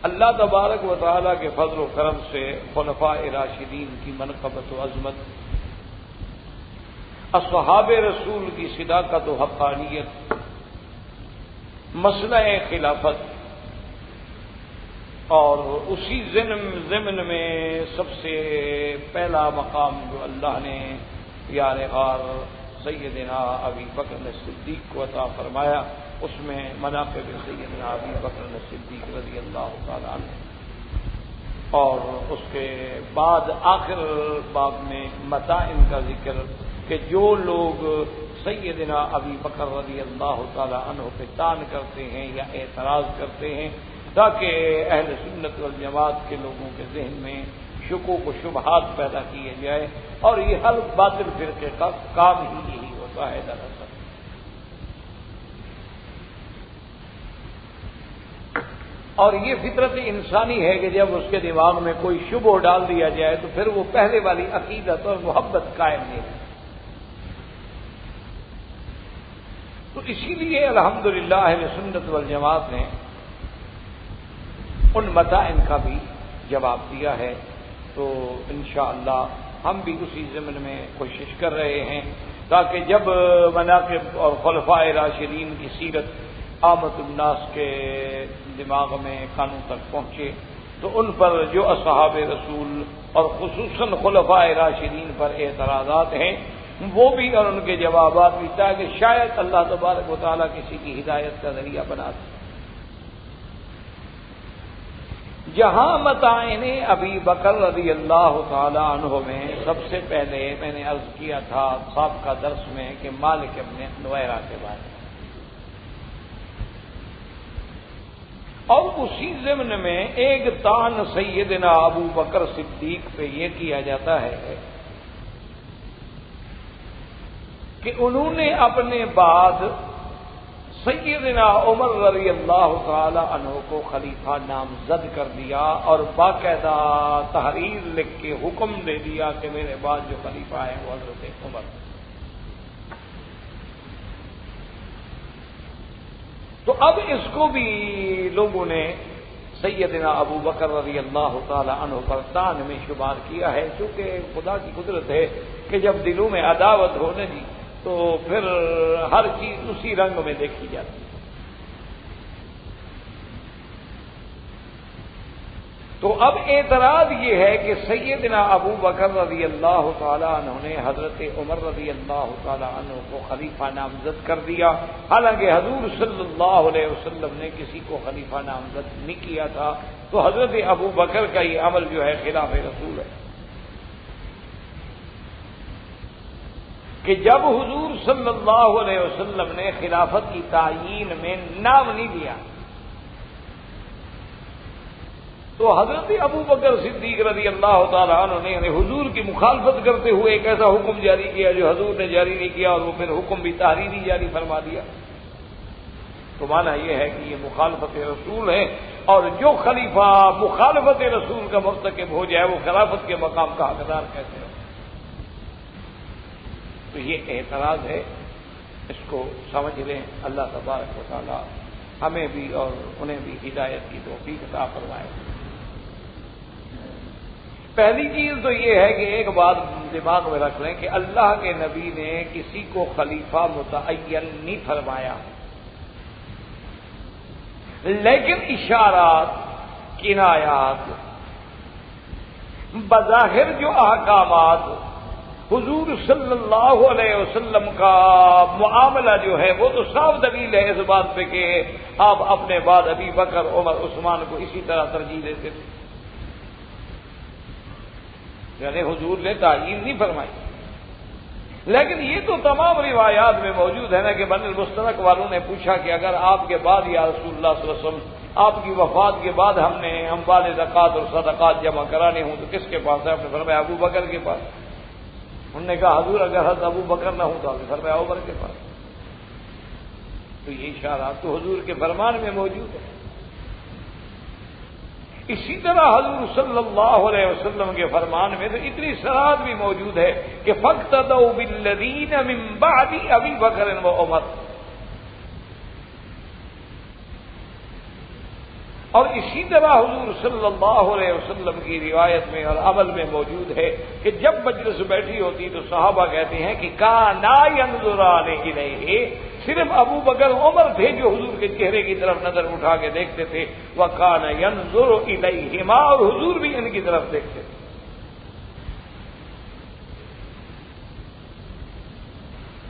اللہ تبارک و تعالیٰ کے فضل و کرم سے خلفاء راشدین کی منقبت و عظمت، اصحاب رسول کی صداقت و حقانیت، مسئلہ خلافت، اور اسی ضمن میں سب سے پہلا مقام جو اللہ نے یار غار سیدنا ابی بکر صدیق کو عطا فرمایا، اس میں مناقب سیدنا ابی بکر صدیق رضی اللہ تعالیٰ عنہ، اور اس کے بعد آخر باب میں متائن کا ذکر کہ جو لوگ سیدنا ابی بکر رضی اللہ تعالیٰ عنہ پہ طعن کرتے ہیں یا اعتراض کرتے ہیں، تاکہ اہل سنت والجماعت کے لوگوں کے ذہن میں شکوک و شبہات پیدا کیے جائے، اور یہ ہر باطل فرقے کا کام ہی یہی ہوتا ہے دراصل۔ اور یہ فطرت انسانی ہے کہ جب اس کے دماغ میں کوئی شبہ ڈال دیا جائے تو پھر وہ پہلے والی عقیدت اور محبت قائم نہیں ہے۔ تو اسی لیے الحمدللہ اہل سنت والجماعت نے ان متائن کا بھی جواب دیا ہے، تو انشاءاللہ ہم بھی اسی ضمن میں کوشش کر رہے ہیں تاکہ جب مناقب اور خلفاء راشدین کی سیرت عامت الناس کے دماغ میں کانوں تک پہنچے تو ان پر جو اصحاب رسول اور خصوصاً خلفاء راشدین پر اعتراضات ہیں وہ بھی اور ان کے جوابات بھی، تاکہ شاید اللہ تبارک و تعالیٰ کسی کی ہدایت کا ذریعہ بنا دے۔ جہاں متائن ابی بکر رضی اللہ تعالی عنہ میں سب سے پہلے میں نے عرض کیا تھا سابقہ درس میں کہ مالک ابن نویرہ کے بارے میں، اور اسی ضمن میں ایک طعن سیدنا ابو بکر صدیق پہ یہ کیا جاتا ہے کہ انہوں نے اپنے بعد سیدنا عمر رضی اللہ تعالی عنہ کو خلیفہ نامزد کر دیا، اور باقاعدہ تحریر لکھ کے حکم دے دیا کہ میرے بعد جو خلیفہ ہے وہ حضرت عمر۔ تو اب اس کو بھی لوگوں نے سیدنا ابو بکر رضی اللہ تعالی عنہ پر طعن میں شمار کیا ہے، چونکہ خدا کی قدرت ہے کہ جب دلوں میں عداوت ہونے دی تو پھر ہر چیز اسی رنگ میں دیکھی جاتی ہے۔ تو اب اعتراض یہ ہے کہ سیدنا ابو بکر رضی اللہ تعالی عنہ نے حضرت عمر رضی اللہ تعالی عنہ کو خلیفہ نامزد کر دیا، حالانکہ حضور صلی اللہ علیہ وسلم نے کسی کو خلیفہ نامزد نہیں کیا تھا، تو حضرت ابو بکر کا یہ عمل جو ہے خلاف رسول ہے کہ جب حضور صلی اللہ علیہ وسلم نے خلافت کی تعیین میں نام نہیں دیا تو حضرت ابو بکر صدیق رضی اللہ تعالیٰ عنہ نے حضور کی مخالفت کرتے ہوئے ایک ایسا حکم جاری کیا جو حضور نے جاری نہیں کیا، اور وہ پھر حکم بھی تحریری جاری فرما دیا۔ تو معنی یہ ہے کہ یہ مخالفت رسول ہے، اور جو خلیفہ مخالفت رسول کا مرتکب ہو جائے وہ خلافت کے مقام کا حقدار کیسے ہو؟ تو یہ اعتراض ہے، اس کو سمجھ لیں۔ اللہ تبارک و تعالی ہمیں بھی اور انہیں بھی ہدایت کی توفیق عطا فرمائے۔ پہلی چیز تو یہ ہے کہ ایک بات دماغ میں رکھ لیں کہ اللہ کے نبی نے کسی کو خلیفہ متعین نہیں فرمایا، لیکن اشارات، کنایات، بظاہر جو احکامات حضور صلی اللہ علیہ وسلم کا معاملہ جو ہے وہ تو صاف دلیل ہے اس بات پہ کہ آپ اپنے بعد ابی بکر، عمر، عثمان کو اسی طرح ترجیح دیتے تھے، یعنی حضور نے تعیین نہیں فرمائی۔ لیکن یہ تو تمام روایات میں موجود ہے نا کہ بن المسترق والوں نے پوچھا کہ اگر آپ کے بعد یا رسول اللہ صلی اللہ علیہ وسلم آپ کی وفات کے بعد ہم نے اموال زکوٰۃ اور صدقات جمع کرانے ہوں تو کس کے پاس ہے؟ آپ نے فرمایا ابو بکر کے پاس۔ انہوں نے کہا حضور اگر حضرت ابو بکر نہ ہوں تو آپ نے فرمایا عمر کے پاس۔ تو یہ اشارات تو حضور کے فرمان میں موجود ہے۔ اسی طرح حضور صلی اللہ علیہ وسلم کے فرمان میں تو اتنی صراحت بھی موجود ہے کہ فاقتدوا بالذین من بعد ابی بکر و عمر، اور اسی طرح حضور صلی اللہ علیہ وسلم کی روایت میں اور عمل میں موجود ہے کہ جب مجلس بیٹھی ہوتی تو صحابہ کہتے ہیں کہ کانا ینظران الیہ، صرف ابو بکر عمر تھے جو حضور کے چہرے کی طرف نظر اٹھا کے دیکھتے تھے، وکانا ینظر الیہما، اور حضور بھی ان کی طرف دیکھتے تھے۔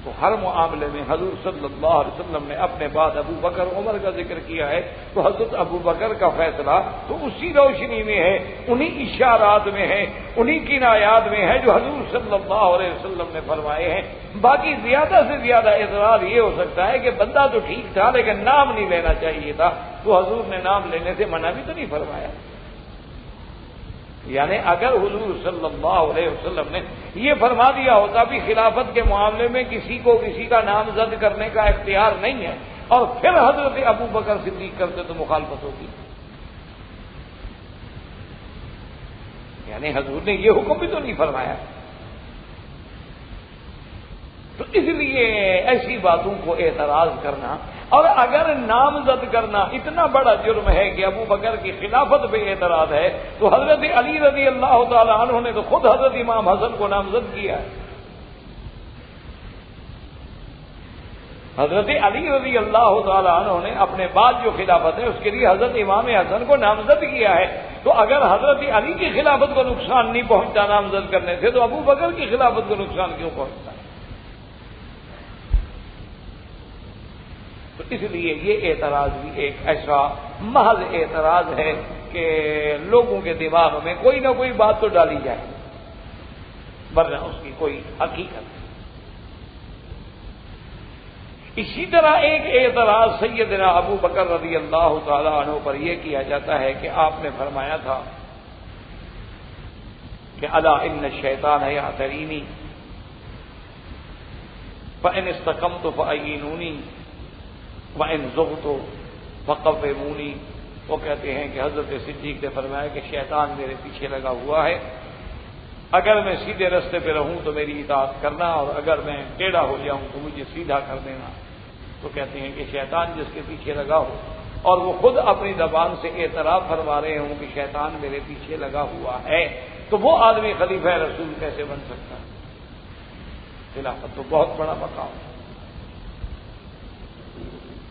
تو ہر معاملے میں حضور صلی اللہ علیہ وسلم نے اپنے بعد ابو بکر عمر کا ذکر کیا ہے، تو حضرت ابو بکر کا فیصلہ تو اسی روشنی میں ہے، انہی اشارات میں ہے، انہی کنایات میں ہے جو حضور صلی اللہ علیہ وسلم نے فرمائے ہیں۔ باقی زیادہ سے زیادہ اعتراض یہ ہو سکتا ہے کہ بندہ تو ٹھیک تھا لیکن نام نہیں لینا چاہیے تھا، تو حضور نے نام لینے سے منع بھی تو نہیں فرمایا۔ یعنی اگر حضور صلی اللہ علیہ وسلم نے یہ فرما دیا ہوتا بھی خلافت کے معاملے میں کسی کو کسی کا نامزد کرنے کا اختیار نہیں ہے، اور پھر حضرت ابو بکر صدیق کرتے تو مخالفت ہوگی۔ یعنی حضور نے یہ حکم بھی تو نہیں فرمایا۔ تو اس لیے ایسی باتوں کو اعتراض کرنا اور اگر نامزد کرنا اتنا بڑا جرم ہے کہ ابو بکر کی خلافت پہ اعتراض ہے، تو حضرت علی رضی اللہ تعالی عنہ نے تو خود حضرت امام حسن کو نامزد کیا ہے۔ حضرت علی رضی اللہ تعالی عنہ نے اپنے بعد جو خلافت ہے اس کے لیے حضرت امام حسن کو نامزد کیا ہے، تو اگر حضرت علی کی خلافت کو نقصان نہیں پہنچتا نامزد کرنے سے، تو ابو بکر کی خلافت کو نقصان کیوں پہنچتا ہے؟ تو اس لیے یہ اعتراض بھی ایک ایسا محض اعتراض ہے کہ لوگوں کے دماغ میں کوئی نہ کوئی بات تو ڈالی جائے، ورنہ اس کی کوئی حقیقت نہیں۔ اسی طرح ایک اعتراض سیدنا ابو بکر رضی اللہ تعالی عنہ پر یہ کیا جاتا ہے کہ آپ نے فرمایا تھا کہ الا ان الشیطان یعترینی فإن استقمت فأعینونی وَإِن زُغْتُ فَقَوِّمُونِی۔ وہ کہتے ہیں کہ حضرت صدیق نے فرمایا کہ شیطان میرے پیچھے لگا ہوا ہے، اگر میں سیدھے راستے پہ رہوں تو میری اطاعت کرنا، اور اگر میں ٹیڑھا ہو جاؤں تو مجھے سیدھا کر دینا۔ تو کہتے ہیں کہ شیطان جس کے پیچھے لگا ہو اور وہ خود اپنی زبان سے اعتراف فرما رہے ہوں کہ شیطان میرے پیچھے لگا ہوا ہے، تو وہ آدمی خلیفہ رسول کیسے بن سکتا ہے؟ خلافت تو بہت بڑا مقام ہے۔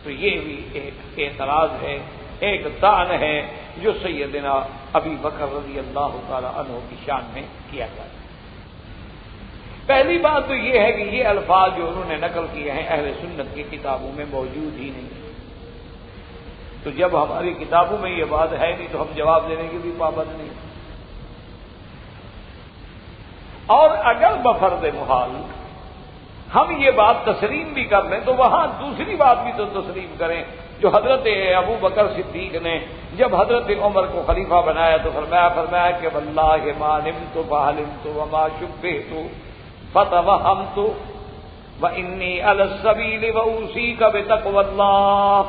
تو یہ بھی ایک اعتراض ہے، ایک طعن ہے جو سیدنا ابی بکر رضی اللہ تعالی عنہ کی شان میں کیا جاتا ہے۔ پہلی بات تو یہ ہے کہ یہ الفاظ جو انہوں نے نقل کیے ہیں اہل سنت کی کتابوں میں موجود ہی نہیں، تو جب ہماری کتابوں میں یہ بات ہے نہیں تو ہم جواب دینے کی بھی پابند نہیں۔ اور اگر بفرض محال ہم یہ بات تسلیم بھی کر لیں تو وہاں دوسری بات بھی تو تسلیم کریں جو حضرت ابو بکر صدیق نے جب حضرت عمر کو خلیفہ بنایا تو فرمایا کہ واللہ ما نمت فحلمت وما شبہت فتوہمت وانی علی السبیل واوصیک بتقوی اللہ۔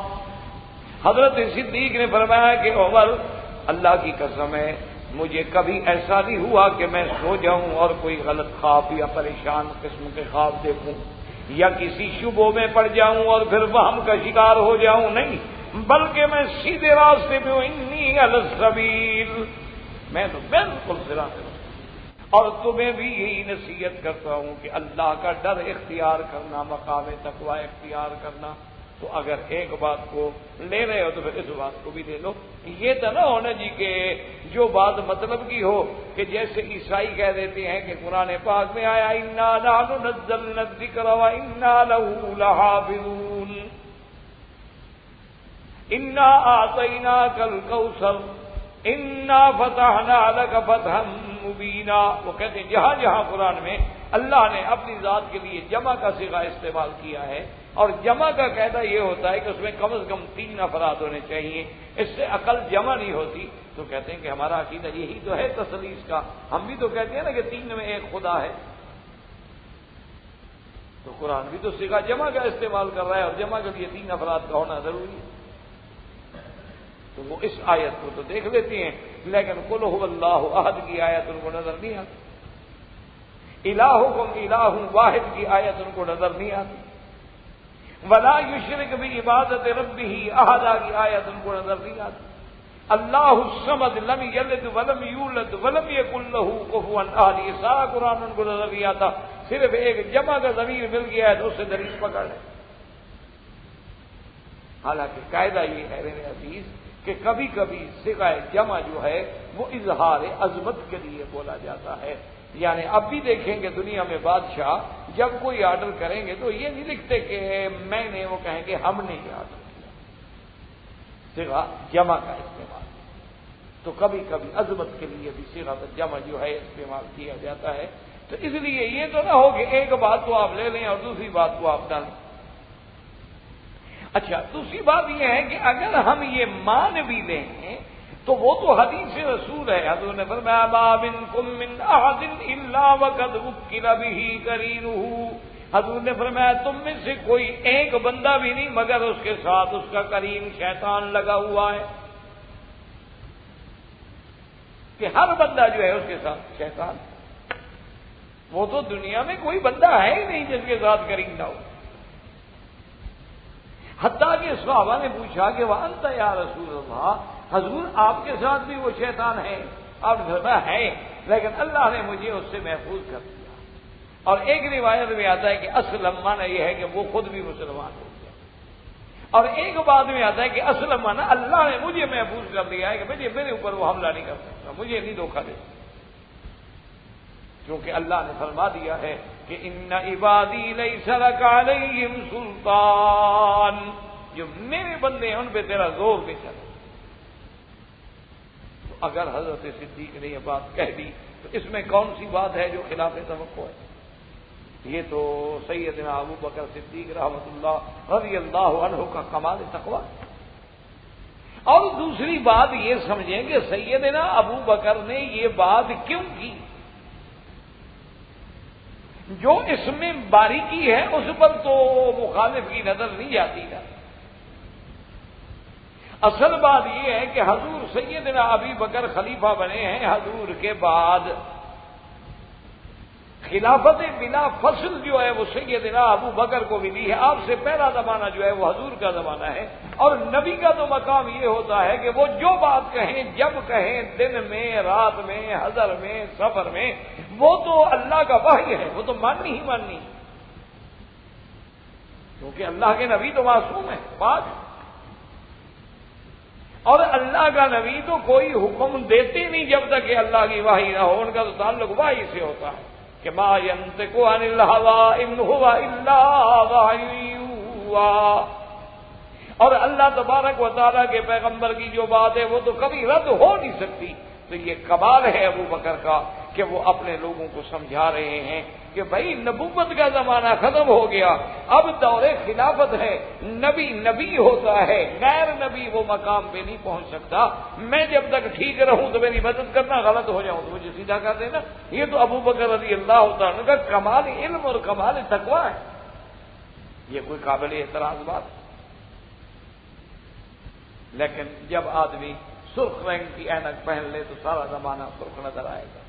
حضرت صدیق نے فرمایا کہ عمر اللہ کی قسم ہے مجھے کبھی ایسا نہیں ہوا کہ میں سو جاؤں اور کوئی غلط خواب یا پریشان قسم کے خواب دیکھوں یا کسی شبوں میں پڑ جاؤں اور پھر وہم کا شکار ہو جاؤں، نہیں، بلکہ میں سیدھے راستے پہ ہوں، انی علی السبیل، میں تو بالکل صراط۔ اور تمہیں بھی یہی نصیحت کرتا ہوں کہ اللہ کا ڈر اختیار کرنا، مقام تقوی اختیار کرنا۔ تو اگر ایک بات کو لے رہے ہو تو پھر اس بات کو بھی لے لو۔ یہ تو نہ ہونا جی کہ جو بات مطلب کی ہو کہ جیسے عیسائی کہہ دیتے ہیں کہ قرآن پاک میں آیا انا نحن نزلنا الذکر وانا لہ لحافظون، انا اعطیناک الکوثر انا فتحنا لک فتحا مبینا۔ وہ کہتے ہیں جہاں جہاں قرآن میں اللہ نے اپنی ذات کے لیے جمع کا صیغہ استعمال کیا ہے، اور جمع کا قاعدہ یہ ہوتا ہے کہ اس میں کم از کم 3 افراد ہونے چاہیے، اس سے عقل جمع نہیں ہوتی، تو کہتے ہیں کہ ہمارا عقیدہ یہی تو ہے تثلیث کا۔ ہم بھی تو کہتے ہیں نا کہ 3 میں ایک خدا ہے، تو قرآن بھی تو صیغہ جمع کا استعمال کر رہا ہے، اور جمع کے لیے 3 افراد کا ہونا ضروری ہے۔ تو وہ اس آیت کو تو دیکھ لیتی ہیں، لیکن قل هو اللہ احد کی آیت ان کو نظر نہیں آتی، الہکم الہ واحد کی آیت ان کو نظر نہیں آتی، ولا یشرک بعبادت ربہ احد کی آیت ان کو نظر نہیں آتی، اللہ الصمد لم یلد ولم یولد ولم یکن لہ کفوا احد، یہ سارا قرآن ان کو نظر نہیں آتا، صرف ایک جمع کا ضمیر مل گیا ہے تو اس سے دلیل پکڑ ہے۔ حالانکہ قاعدہ یہ ہے میرے عزیز کہ کبھی کبھی صیغہ جمع جو ہے وہ اظہار عظمت کے لیے بولا جاتا ہے۔ یعنی اب بھی دیکھیں گے دنیا میں بادشاہ جب کوئی آرڈر کریں گے تو یہ نہیں لکھتے کہ میں نے، وہ کہیں گے ہم نے یہ آرڈر کیا، صیغہ جمع کا استعمال۔ تو کبھی کبھی عظمت کے لیے بھی صیغہ جمع جو ہے استعمال کیا جاتا ہے۔ تو اس لیے یہ تو نہ ہو کہ ایک بات کو آپ لے لیں اور دوسری بات کو آپ نہ لیں۔ اچھا، دوسری بات یہ ہے کہ اگر ہم یہ مان بھی لیں تو وہ تو حدیث رسول ہے، حضور نے فرمایا ما منکم من احد الا وقد وکل به قرینہ، حضور نے فرمایا تم میں سے کوئی ایک بندہ بھی نہیں مگر اس کے ساتھ اس کا قرین شیطان لگا ہوا ہے، کہ ہر بندہ جو ہے اس کے ساتھ شیطان، وہ تو دنیا میں کوئی بندہ ہے ہی نہیں جس کے ساتھ قرین نہ ہو۔ حتیٰ کہ صحابہ نے پوچھا کہ وَأَنْتَ یا رسول اللہ، حضور آپ کے ساتھ بھی وہ شیطان ہے؟ آپ نے فرمایا ہے، لیکن اللہ نے مجھے اس سے محفوظ کر دیا۔ اور ایک روایت میں آتا ہے کہ اسلم معنی یہ ہے کہ وہ خود بھی مسلمان ہو گیا، اور ایک بات میں آتا ہے کہ اسلم معنی اللہ نے مجھے محفوظ کر دیا ہے کہ میرے اوپر وہ حملہ نہیں کر سکتا، مجھے نہیں دھوکہ دے سکتا، کیونکہ اللہ نے فرما دیا ہے کہ ان عبادی لیس لک علیہم سلطان، جو میرے بندے ہیں ان پہ تیرا زور بھی چلے۔ تو اگر حضرت صدیق نے یہ بات کہہ دی تو اس میں کون سی بات ہے جو خلاف توقع ہے؟ یہ تو سیدنا ابو بکر صدیق رحمۃ اللہ رضی اللہ عنہ کا کمال تقویٰ۔ اور دوسری بات یہ سمجھیں کہ سیدنا ابو بکر نے یہ بات کیوں کی؟ جو اس میں باریکی ہے اس پر تو مخالف کی نظر نہیں جاتی نا۔ اصل بات یہ ہے کہ حضور سیدنا ابی بکر خلیفہ بنے ہیں، حضور کے بعد خلافت بلا فصل جو ہے وہ سیدنا ابو بکر کو ملی ہے۔ آپ سے پہلا زمانہ جو ہے وہ حضور کا زمانہ ہے، اور نبی کا تو مقام یہ ہوتا ہے کہ وہ جو بات کہیں جب کہیں، دن میں، رات میں، حضر میں، سفر میں، وہ تو اللہ کا وحی ہے، وہ تو ماننی ہی ماننی، کیونکہ اللہ کے نبی تو معصوم ہے، پاک، اور اللہ کا نبی تو کوئی حکم دیتے نہیں جب تک کہ اللہ کی وحی نہ ہو، ان کا تو تعلق وحی سے ہوتا ہے کہ ما ينطق عن الهوى ان هو الا وحی یوحی، اور اللہ تبارک و تعالیٰ کے پیغمبر کی جو بات ہے وہ تو کبھی رد ہو نہیں سکتی۔ تو یہ کمال ہے ابو بکر کا کہ وہ اپنے لوگوں کو سمجھا رہے ہیں کہ بھائی نبوت کا زمانہ ختم ہو گیا، اب دور خلافت ہے، نبی نبی ہوتا ہے، غیر نبی وہ مقام پہ نہیں پہنچ سکتا، میں جب تک ٹھیک رہوں تو میری مدد کرنا، غلط ہو جاؤں تو مجھے سیدھا کر دینا۔ یہ تو ابو بکر رضی اللہ تعالیٰ کا کمال علم اور کمال تقویٰ ہے، یہ کوئی قابل اعتراض بات۔ لیکن جب آدمی سرخ رنگ کی اینک پہن لے تو سارا زمانہ سرخ نظر آئے گا،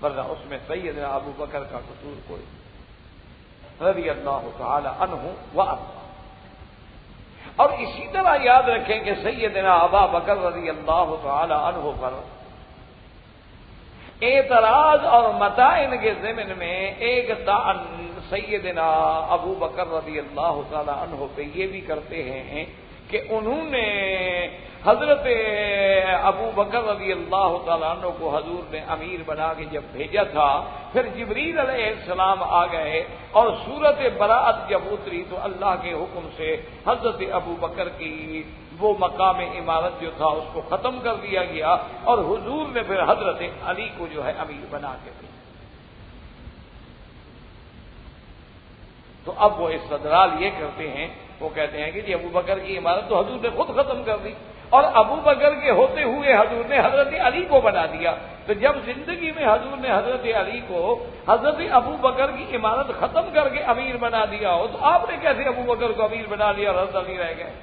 ورنہ اس میں سیدنا ابو بکر کا قصور کوئی رضی اللہ تعالی عنہ وارضاہ۔ اور اسی طرح یاد رکھیں کہ سیدنا ابا بکر رضی اللہ تعالی عنہ پر اعتراض اور متائن کے ضمن میں ایک طعن سیدنا ابو بکر رضی اللہ تعالی عنہ پہ یہ بھی کرتے ہیں کہ انہوں نے حضرت ابو بکر رضی اللہ تعالیٰ عنہ کو حضور نے امیر بنا کے جب بھیجا تھا، پھر جبریل علیہ السلام آ گئے اور سورت براءت جب اتری تو اللہ کے حکم سے حضرت ابو بکر کی وہ مقام امارت جو تھا اس کو ختم کر دیا گیا اور حضور نے پھر حضرت علی کو جو ہے امیر بنا کے بھیجا۔ تو اب وہ استدلال یہ کرتے ہیں، وہ کہتے ہیں کہ جی ابو بکر کی عمارت تو حضور نے خود ختم کر دی اور ابو بکر کے ہوتے ہوئے حضور نے حضرت علی کو بنا دیا، تو جب زندگی میں حضور نے حضرت علی کو حضرت ابو بکر کی عمارت ختم کر کے امیر بنا دیا ہو تو آپ نے کیسے ابو بکر کو امیر بنا لیا اور حضرت علی رہ گئے؟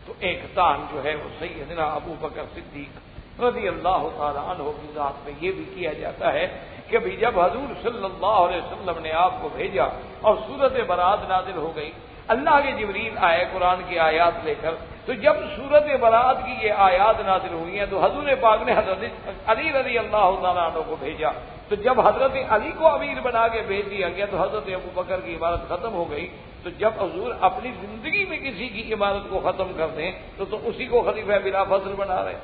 تو ایک طعن جو ہے وہ سیدنا ابو بکر صدیق رضی اللہ تعالی عنہ کی ذات میں یہ بھی کیا جاتا ہے کہ بھی جب حضور صلی اللہ علیہ وسلم نے آپ کو بھیجا اور سورت براءت نازل ہو گئی، اللہ کے جبریل آئے قرآن کی آیات لے کر، تو جب سورت براءت کی یہ آیات نازل ہوئی ہیں تو حضور پاک نے حضرت علی رضی اللہ تعالیٰ عنہ کو بھیجا، تو جب حضرت علی کو امیر بنا کے بھیج دیا گیا تو حضرت ابو بکر کی عمارت ختم ہو گئی۔ تو جب حضور اپنی زندگی میں کسی کی عمارت کو ختم کر دیں تو اسی کو خلیفہ بلا فضل بنا رہے۔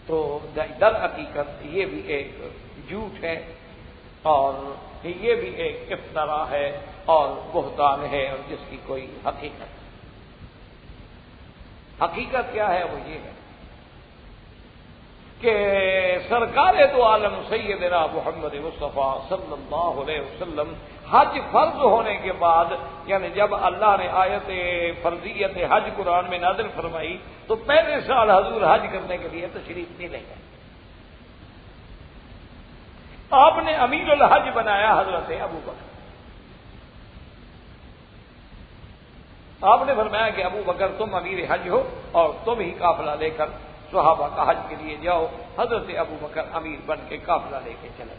تو در حقیقت یہ بھی ایک جھوٹ ہے اور یہ بھی ایک افترا ہے اور بہتان ہے اور جس کی کوئی حقیقت کیا ہے وہ یہ ہے کہ سرکار تو عالم سیدنا محمد مصطفیٰ صلی اللہ علیہ وسلم حج فرض ہونے کے بعد، یعنی جب اللہ نے آیت فرضیت حج قرآن میں نازل فرمائی تو پہلے سال حضور حج کرنے کے لیے تشریف نہیں لے گئے۔ آپ نے امیر الحج بنایا حضرت ابو بکر۔ آپ نے فرمایا کہ ابو بکر تم امیر حج ہو اور تم ہی قافلہ لے کر صحابہ کا حج کے لیے جاؤ۔ حضرت ابو بکر امیر بن کے قافلہ لے کے چلے۔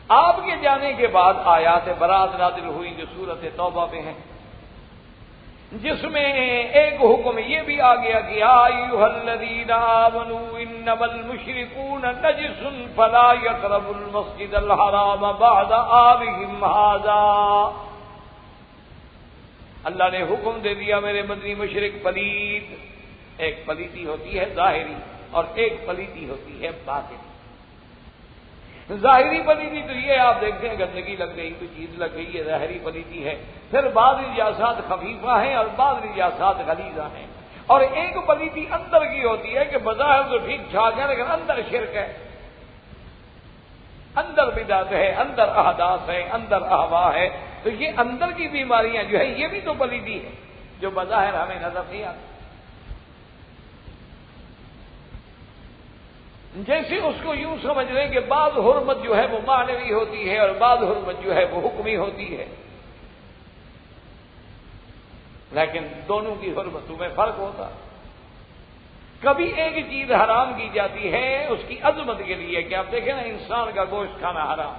آپ کے جانے کے بعد آیات براءت نازل ہوئی جو سورت توبہ میں ہیں، جس میں ایک حکم یہ بھی آ گیا کہ یا ایھا الذین آمنوا انما المشرکون نجس فلا یقربوا المسجد الحرام بعد عامهم ھذا۔ اللہ نے حکم دے دیا میرے مدنی مشرک پلید، ایک پلیتی ہوتی ہے ظاہری اور ایک پلیتی ہوتی ہے باطنی۔ ظاہری پلیتی تو یہ آپ دیکھتے ہیں گندگی لگ گئی، کوئی چیز لگ گئی، یہ ظاہری پلیتی ہے۔ پھر بعض نجاسات خفیفہ ہیں اور بعض نجاسات غلیظہ ہیں، اور ایک پلیتی اندر کی ہوتی ہے کہ بظاہر تو ٹھیک ٹھاک ہے لیکن اندر شرک ہے، اندر بدعت ہے، اندر احداث ہے، اندر اہوا ہے۔ تو یہ اندر کی بیماریاں جو ہے یہ بھی تو پلیتی ہے جو بظاہر ہمیں نظر نہیں آتی۔ جیسے اس کو یوں سمجھ لیں کہ بعض حرمت جو ہے وہ معنوی ہوتی ہے اور بعض حرمت جو ہے وہ حکمی ہوتی ہے، لیکن دونوں کی حرمتوں میں فرق ہوتا۔ کبھی ایک چیز حرام کی جاتی ہے اس کی عظمت کے لیے کہ آپ دیکھیں نا انسان کا گوشت کھانا حرام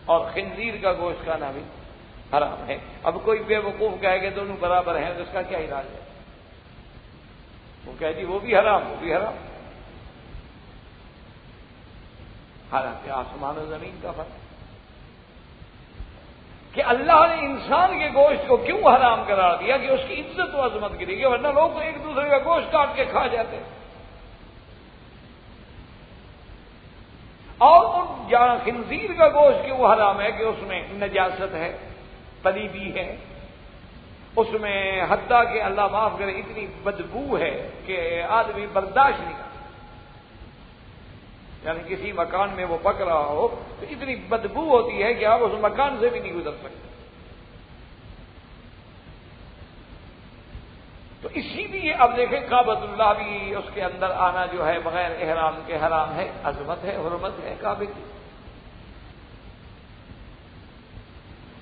اور خنزیر کا گوشت کھانا بھی حرام ہے۔ اب کوئی بے وقوف کہے کہ دونوں برابر ہیں تو اس کا کیا علاج ہے؟ وہ کہے جی وہ بھی حرام وہ بھی حرام، حالانکہ آسمان و زمین کا فرق کہ اللہ نے انسان کے گوشت کو کیوں حرام قرار دیا کہ اس کی عزت و عظمت کے لیے، ورنہ لوگ تو ایک دوسرے کا گوشت کاٹ کے کھا جاتے۔ اور ان جہاں خنزیر کا گوشت کیوں حرام ہے کہ اس میں نجاست ہے، پلیدی ہے، اس میں حتیٰ کہ اللہ معاف کرے اتنی بدبو ہے کہ آدمی برداشت نہیں کرتا، یعنی کسی مکان میں وہ پک رہا ہو تو اتنی بدبو ہوتی ہے کہ آپ اس مکان سے بھی نہیں گزر سکتے۔ تو اسی لیے اب دیکھیں کعبۃ اللہ بھی اس کے اندر آنا جو ہے بغیر احرام کے حرام ہے، عظمت ہے، حرمت ہے کعبے کی۔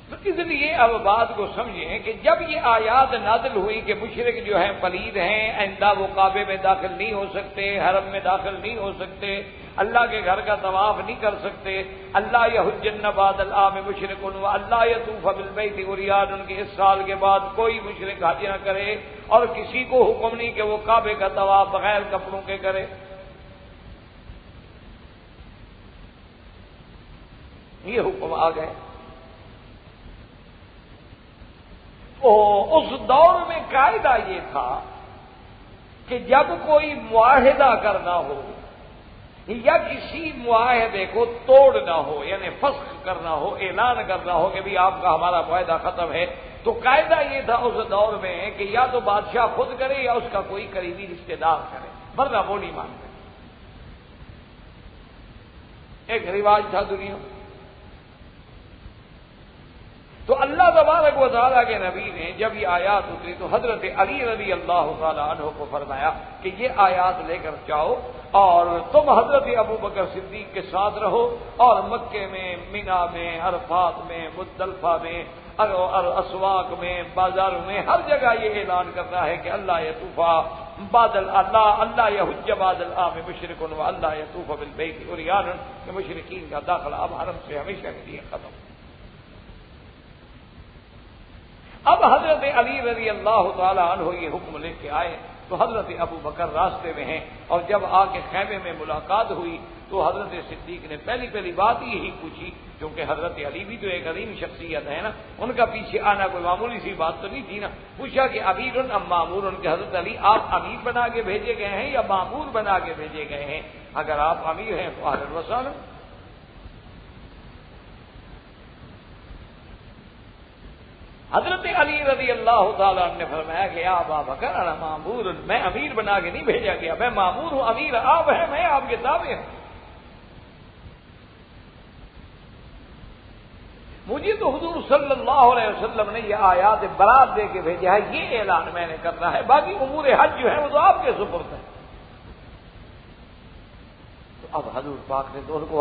تو اس لیے اب بات کو سمجھیں کہ جب یہ آیات نازل ہوئی کہ مشرک جو ہیں پلید ہیں، آئندہ وہ کعبے میں داخل نہیں ہو سکتے، حرم میں داخل نہیں ہو سکتے، اللہ کے گھر کا طواف نہیں کر سکتے، اللہ یحجن بعد العام مشرک و اللہ یطوف بالبیت عریان، ان کے اس سال کے بعد کوئی مشرک حج نہ کرے، اور کسی کو حکم نہیں کہ وہ کعبے کا طواف بغیر کپڑوں کے کرے۔ یہ حکم آ گئے۔ اس دور میں قاعدہ یہ تھا کہ جب کوئی معاہدہ کرنا ہو یا کسی معاہدے کو توڑنا ہو، یعنی فسخ کرنا ہو، اعلان کرنا ہو کہ بھی آپ کا ہمارا معاہدہ ختم ہے، تو قاعدہ یہ تھا اس دور میں کہ یا تو بادشاہ خود کرے یا اس کا کوئی قریبی رشتہ دار کرے، ورنہ وہ نہیں مانتے۔ ایک رواج تھا دنیا میں۔ تو اللہ تبارک و تعالیٰ کے نبی نے جب یہ آیات اتری تو حضرت علی رضی اللہ تعالیٰ عنہ کو فرمایا کہ یہ آیات لے کر جاؤ اور تم حضرت ابو بکر صدیق کے ساتھ رہو، اور مکے میں، مینا میں، عرفات میں، مزدلفہ میں، اسواق میں، بازاروں میں، ہر جگہ یہ اعلان کرنا ہے کہ اللہ یطوفا بادل اللہ یحج بعد العام مشرک و اللہ یطوف بالبیت عریان، کہ مشرکین کا داخلہ اب حرم سے ہمیشہ کے لیے ختم۔ اب حضرت علی رضی اللہ تعالی عنہ یہ حکم لے کے آئے تو حضرت ابو بکر راستے میں ہیں، اور جب آ کے خیمے میں ملاقات ہوئی تو حضرت صدیق نے پہلی بات یہی پوچھی، کیونکہ حضرت علی بھی تو ایک عظیم شخصیت ہے نا، ان کا پیچھے آنا کوئی معمولی سی بات تو نہیں تھی نا۔ پوچھا کہ امیر ام معمور، ان کے حضرت علی آپ امیر بنا کے بھیجے گئے ہیں یا معمور بنا کے بھیجے گئے ہیں؟ اگر آپ امیر ہیں تو اہلا وسہلا۔ حضرت علی رضی اللہ تعالیٰ عنہ نے فرمایا کہ یا ابا بکر انا مامور، میں امیر بنا کے نہیں بھیجا گیا، میں مامور ہوں، امیر آپ ہیں، میں آپ کے تابع ہوں۔ مجھے تو حضور صلی اللہ علیہ وسلم نے یہ آیات برات دے کے بھیجا ہے، یہ اعلان میں نے کرنا ہے، باقی امور حج جو ہے وہ تو آپ کے سپرد ہے۔ تو اب حضور پاک نے تو ان کو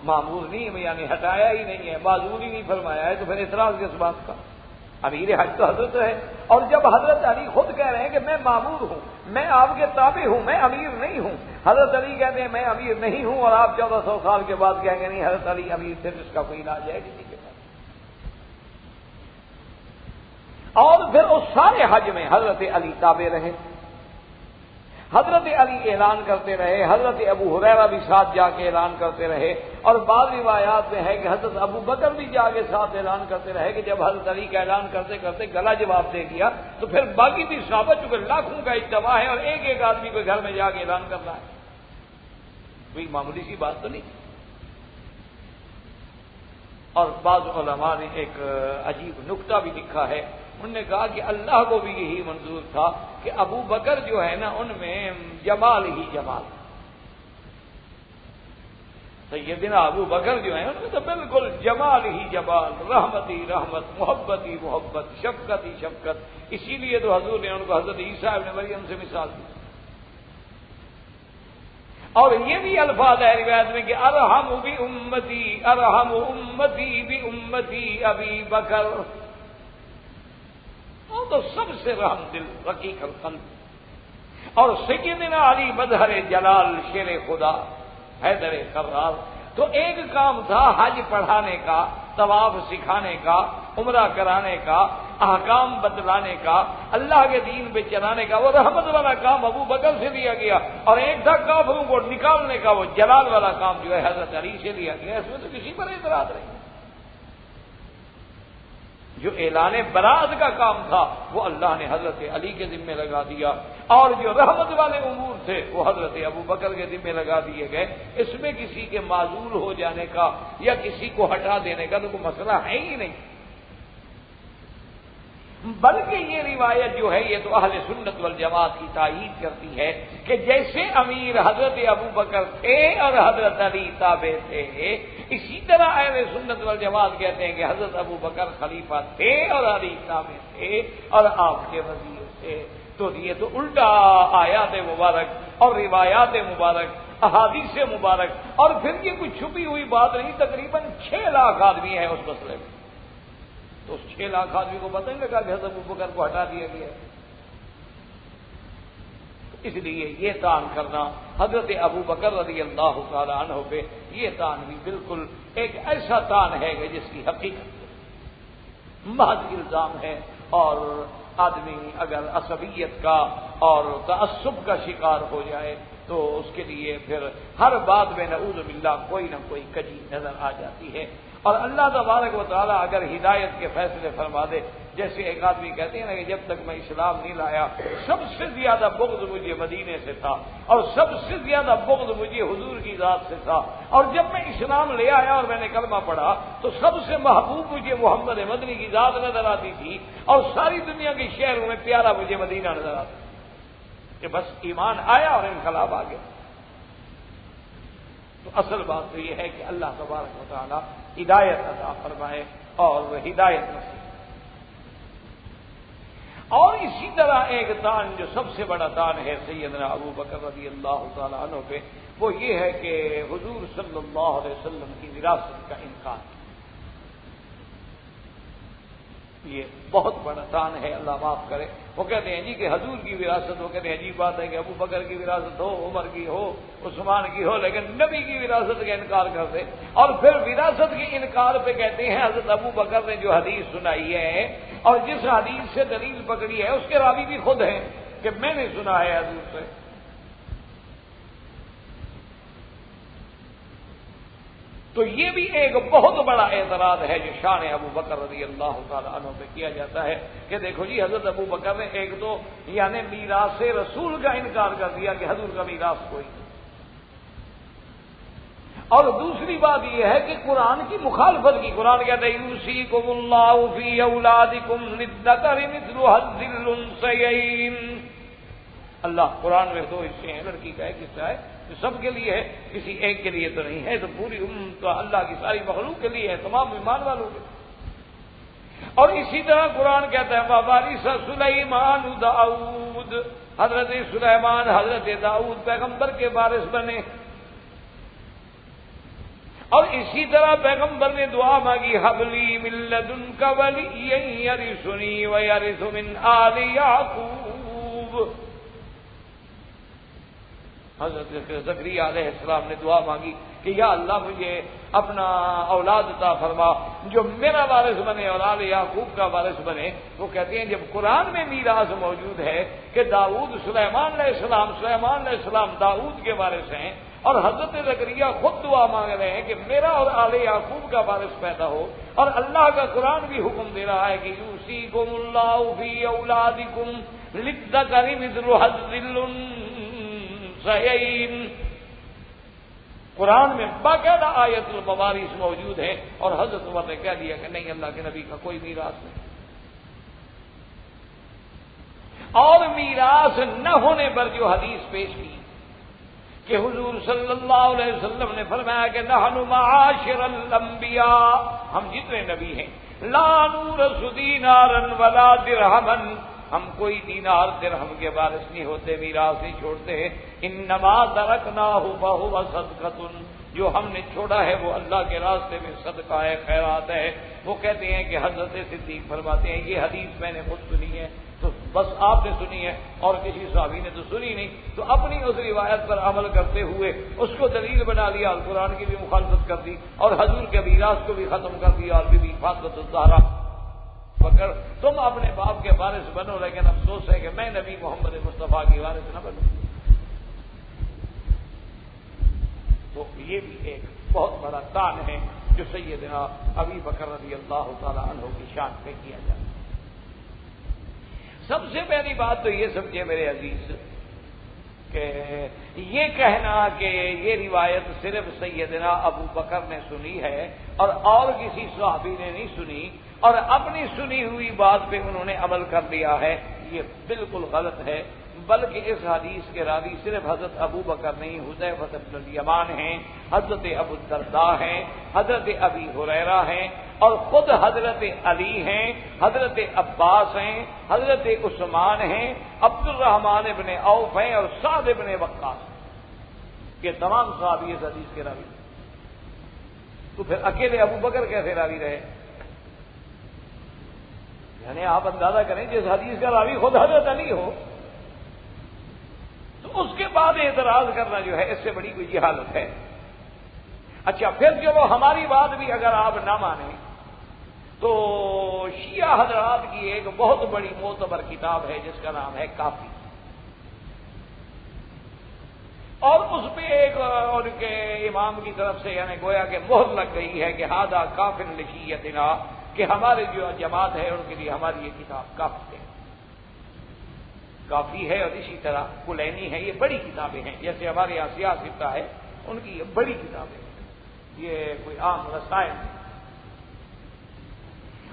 مامور نہیں یعنی ہٹایا ہی نہیں ہے، معذور ہی نہیں فرمایا ہے، تو پھر اعتراض کس بات کا؟ امیر حج تو حضرت ہے، اور جب حضرت علی خود کہہ رہے ہیں کہ میں مامور ہوں، میں آپ کے تابع ہوں، میں امیر نہیں ہوں، حضرت علی کہتے ہیں میں امیر نہیں ہوں، اور آپ 1400 سال کے بعد کہیں گے نہیں حضرت علی امیر تھے، اس کا کوئی علاج ہے کسی کے پاس؟ اور پھر اس سارے حج میں حضرت علی تابع رہے، حضرت علی اعلان کرتے رہے، حضرت ابو ہریرہ بھی ساتھ جا کے اعلان کرتے رہے، اور بعض روایات میں ہے کہ حضرت ابو بکر بھی جا کے ساتھ اعلان کرتے رہے کہ جب حضرت علی کا اعلان کرتے کرتے گلا جواب دے دیا تو پھر باقی بھی صحابہ چونکہ لاکھوں کا اجتماع ہے اور ایک آدمی کو گھر میں جا کے اعلان کرنا ہے، کوئی معمولی سی بات تو نہیں۔ اور بعض علماء نے ایک عجیب نکتہ بھی لکھا ہے، انہوں نے کہا کہ اللہ کو بھی یہی منظور تھا کہ ابو بکر جو ہے نا ان میں جمال ہی جمال، سیدنا ابو بکر جو ہیں ان میں تو بالکل جمال ہی جمال، رحمت ہی رحمت، محبت ہی محبت، شفقت ہی شفقت، اسی لیے تو حضور نے ان کو حضرت عیسیٰ ابن مریم سے مثال دی۔ اور یہ بھی الفاظ ہے روایت میں کہ ارحم بی امتی، ارحم امتی بی امتی ابی بکر، وہ تو سب سے رحم دل رقیق القلب، اور سیدنا علی مظہر جلال شیر خدا حیدر کرار، تو ایک کام تھا حج پڑھانے کا، طواف سکھانے کا، عمرہ کرانے کا، احکام بدلانے کا، اللہ کے دین پہ چلانے کا، وہ رحمت والا کام ابو بکر سے لیا گیا، اور ایک تھا کافروں کو نکالنے کا، وہ جلال والا کام جو ہے حضرت علی سے لیا گیا۔ اس میں تو کسی پر اعتراض نہیں۔ جو اعلان برات کا کام تھا وہ اللہ نے حضرت علی کے ذمہ لگا دیا، اور جو رحمت والے امور تھے وہ حضرت ابو بکر کے ذمہ لگا دیے گئے۔ اس میں کسی کے معذور ہو جانے کا یا کسی کو ہٹا دینے کا تو کوئی مسئلہ ہے ہی نہیں، بلکہ یہ روایت جو ہے یہ تو اہل سنت والجماعت کی تائید کرتی ہے کہ جیسے امیر حضرت ابو بکر تھے اور حضرت علی تابع تھے، اسی طرح اہل سنت والجماعت کہتے ہیں کہ حضرت ابو بکر خلیفہ تھے اور علی تابع تھے اور آپ کے وزیر تھے۔ تو یہ تو الٹا آیات مبارک اور روایات مبارک، احادیث مبارک، اور پھر یہ کوئی چھپی ہوئی بات نہیں، تقریباً 6 لاکھ آدمی ہیں اس مسئلے میں، تو اس 6 لاکھ آدمی کو پتہ نہیں لگا کہ حضرت ابو بکر کو ہٹا دیا گیا۔ اس لیے یہ تان کرنا حضرت ابو بکر رضی اللہ تعالیٰ عنہ پہ، یہ تان بھی بالکل ایک ایسا تان ہے کہ جس کی حقیقت محض الزام ہے، اور آدمی اگر عصبیت کا اور تعصب کا شکار ہو جائے تو اس کے لیے پھر ہر بات میں نعوذ باللہ کوئی نہ کوئی کجی نظر آ جاتی ہے۔ اور اللہ تبارک و تعالیٰ اگر ہدایت کے فیصلے فرما دے، جیسے ایک آدمی کہتے ہیں نا کہ جب تک میں اسلام نہیں لایا سب سے زیادہ بغض مجھے مدینے سے تھا، اور سب سے زیادہ بغض مجھے حضور کی ذات سے تھا، اور جب میں اسلام لے آیا اور میں نے کلمہ پڑھا تو سب سے محبوب مجھے محمد مدنی کی ذات نظر آتی تھی، اور ساری دنیا کے شہروں میں پیارا مجھے مدینہ نظر آتا کہ بس ایمان آیا اور انقلاب آ گیا۔ تو اصل بات تو یہ ہے کہ اللہ تبارک و تعالیٰ ہدایت عطا فرمائے اور ہدایت نصیب۔ اور اسی طرح ایک دان جو سب سے بڑا دان ہے سیدنا ابو بکر رضی اللہ تعالیٰ عنہ پہ، وہ یہ ہے کہ حضور صلی اللہ علیہ وسلم کی وراثت کا انکار۔ یہ بہت بڑا دان ہے، اللہ معاف کرے۔ وہ کہتے ہیں جی کہ حضور کی وراثت، وہ کہتے ہیں عجیب بات ہے کہ ابو بکر کی وراثت ہو، عمر کی ہو، عثمان کی ہو، لیکن نبی کی وراثت کا انکار کرتے، اور پھر وراثت کے انکار پہ کہتے ہیں حضرت ابو بکر نے جو حدیث سنائی ہے اور جس حدیث سے دلیل پکڑی ہے اس کے راوی بھی خود ہیں کہ میں نے سنا ہے حضور سے۔ تو یہ بھی ایک بہت بڑا اعتراض ہے جو شان ابو بکر رضی اللہ تعالیٰ عنہ پہ کیا جاتا ہے کہ دیکھو جی حضرت ابو بکر نے ایک تو یعنی میراث رسول کا انکار کر دیا کہ حضور کا میراث کوئی نہیں، اور دوسری بات یہ ہے کہ قرآن کی مخالفت کی۔ قرآن کہتا ہے یوصیکم اللہ فی اولادکم للذکر مثل حظ الانثیین۔ اللہ قرآن میں دو حصے ہیں، لڑکی کا ایک حصہ ہے جو سب کے لیے ہے، کسی ایک کے لیے تو نہیں ہے، تو پوری تو اللہ کی ساری مخلوق کے لیے ہے، تمام ایمان والوں کے۔ اور اسی طرح قرآن کہتا ہے وَوَارِثَ سُلَيْمَانُ داؤد، حضرت سلیمان حضرت داؤد پیغمبر کے وارث بنے۔ اور اسی طرح پیغمبر نے دعا مانگی حبلی من لدنک ولیا یرثنی ویرث من آل یعقوب۔ حضرت زکریا علیہ السلام نے دعا مانگی کہ یا اللہ مجھے اپنا اولاد عطا فرما جو میرا وارث بنے اور آل یعقوب کا وارث بنے۔ وہ کہتے ہیں جب قرآن میں میراث موجود ہے کہ داؤد سلیمان علیہ السلام داؤد کے وارث ہیں، اور حضرت زکریا خود دعا مانگ رہے ہیں کہ میرا اور آل یعقوب کا وارث پیدا ہو، اور اللہ کا قرآن بھی حکم دے رہا ہے کہ یوصیکم اللہ فی اولادکم للذکر مثل حظ الانثیین۔ قرآن میں باقاعدہ آیت الموارث موجود ہے، اور حضرت عمر نے کہہ دیا کہ نہیں، اللہ کے نبی کا کوئی میراث نہیں۔ اور میراث نہ ہونے پر جو حدیث پیش کی کہ حضور صلی اللہ علیہ وسلم نے فرمایا کہ نحن معاشر الانبیاء، ہم جتنے نبی ہیں، لا نورث دینارا ولا درہما، ہم کوئی دینار درہم کے وارث نہیں ہوتے، میراث نہیں چھوڑتے۔ انما ترکناہ فہو صدقۃ، جو ہم نے چھوڑا ہے وہ اللہ کے راستے میں صدقہ ہے، خیرات ہے۔ وہ کہتے ہیں کہ حضرت صدیق فرماتے ہیں یہ حدیث میں نے خود سنی ہے، تو بس آپ نے سنی ہے اور کسی صحابی نے تو سنی نہیں، تو اپنی اس روایت پر عمل کرتے ہوئے اس کو دلیل بنا لیا، اور قرآن کی بھی مخالفت کر دی اور حضور کے میراث کو بھی ختم کر دیا، اور بی بی فاطمہ الزہرا پکڑ تم اپنے باپ کے وارث بنو، لیکن افسوس ہے کہ میں نبی محمد مصطفیٰ کی وارث نہ بنوں۔ تو یہ بھی ایک بہت بڑا دان ہے جو سیدنا ابی بکر رضی اللہ تعالی عنہ کی شان پہ کیا جاتا ہے۔ سب سے پہلی بات تو یہ سمجھے میرے عزیز کہ یہ کہنا کہ یہ روایت صرف سیدنا ابو بکر نے سنی ہے اور کسی صحابی نے نہیں سنی، اور اپنی سنی ہوئی بات پہ انہوں نے عمل کر لیا ہے، یہ بالکل غلط ہے۔ بلکہ اس حدیث کے راوی صرف حضرت ابو بکر نہیں، حذیفہ بن الیمان ہیں، حضرت ابو الدرداء ہیں، حضرت ابی ہریرہ ہیں، اور خود حضرت علی ہیں، حضرت عباس ہیں، حضرت عثمان ہیں، عبد الرحمن ابن عوف ہیں، اور سعد ابن وقاص، یہ تمام صحابی اس حدیث کے راوی۔ تو پھر اکیلے ابو بکر کیسے راوی رہے؟ یعنی آپ اندازہ کریں جس حدیث کا راوی خود حضرت علی ہو، اس کے بعد اعتراض کرنا جو ہے اس سے بڑی کوئی جہالت ہے۔ اچھا پھر چلو ہماری بات بھی اگر آپ نہ مانیں تو شیعہ حضرات کی ایک بہت بڑی معتبر کتاب ہے جس کا نام ہے کافی، اور اس پہ ایک ان کے امام کی طرف سے یعنی گویا کہ مہر لگ گئی ہے کہ ہادہ کافر لشیعتنا، کہ ہمارے جو جماعت ہے ان کے لیے ہماری یہ کتاب کافی ہے، کافی ہے۔ اور اسی طرح کلینی ہے، یہ بڑی کتابیں ہیں، جیسے ہمارے یہاں سیاست ہے ان کی یہ بڑی کتابیں ہیں، یہ کوئی عام رسائل نہیں۔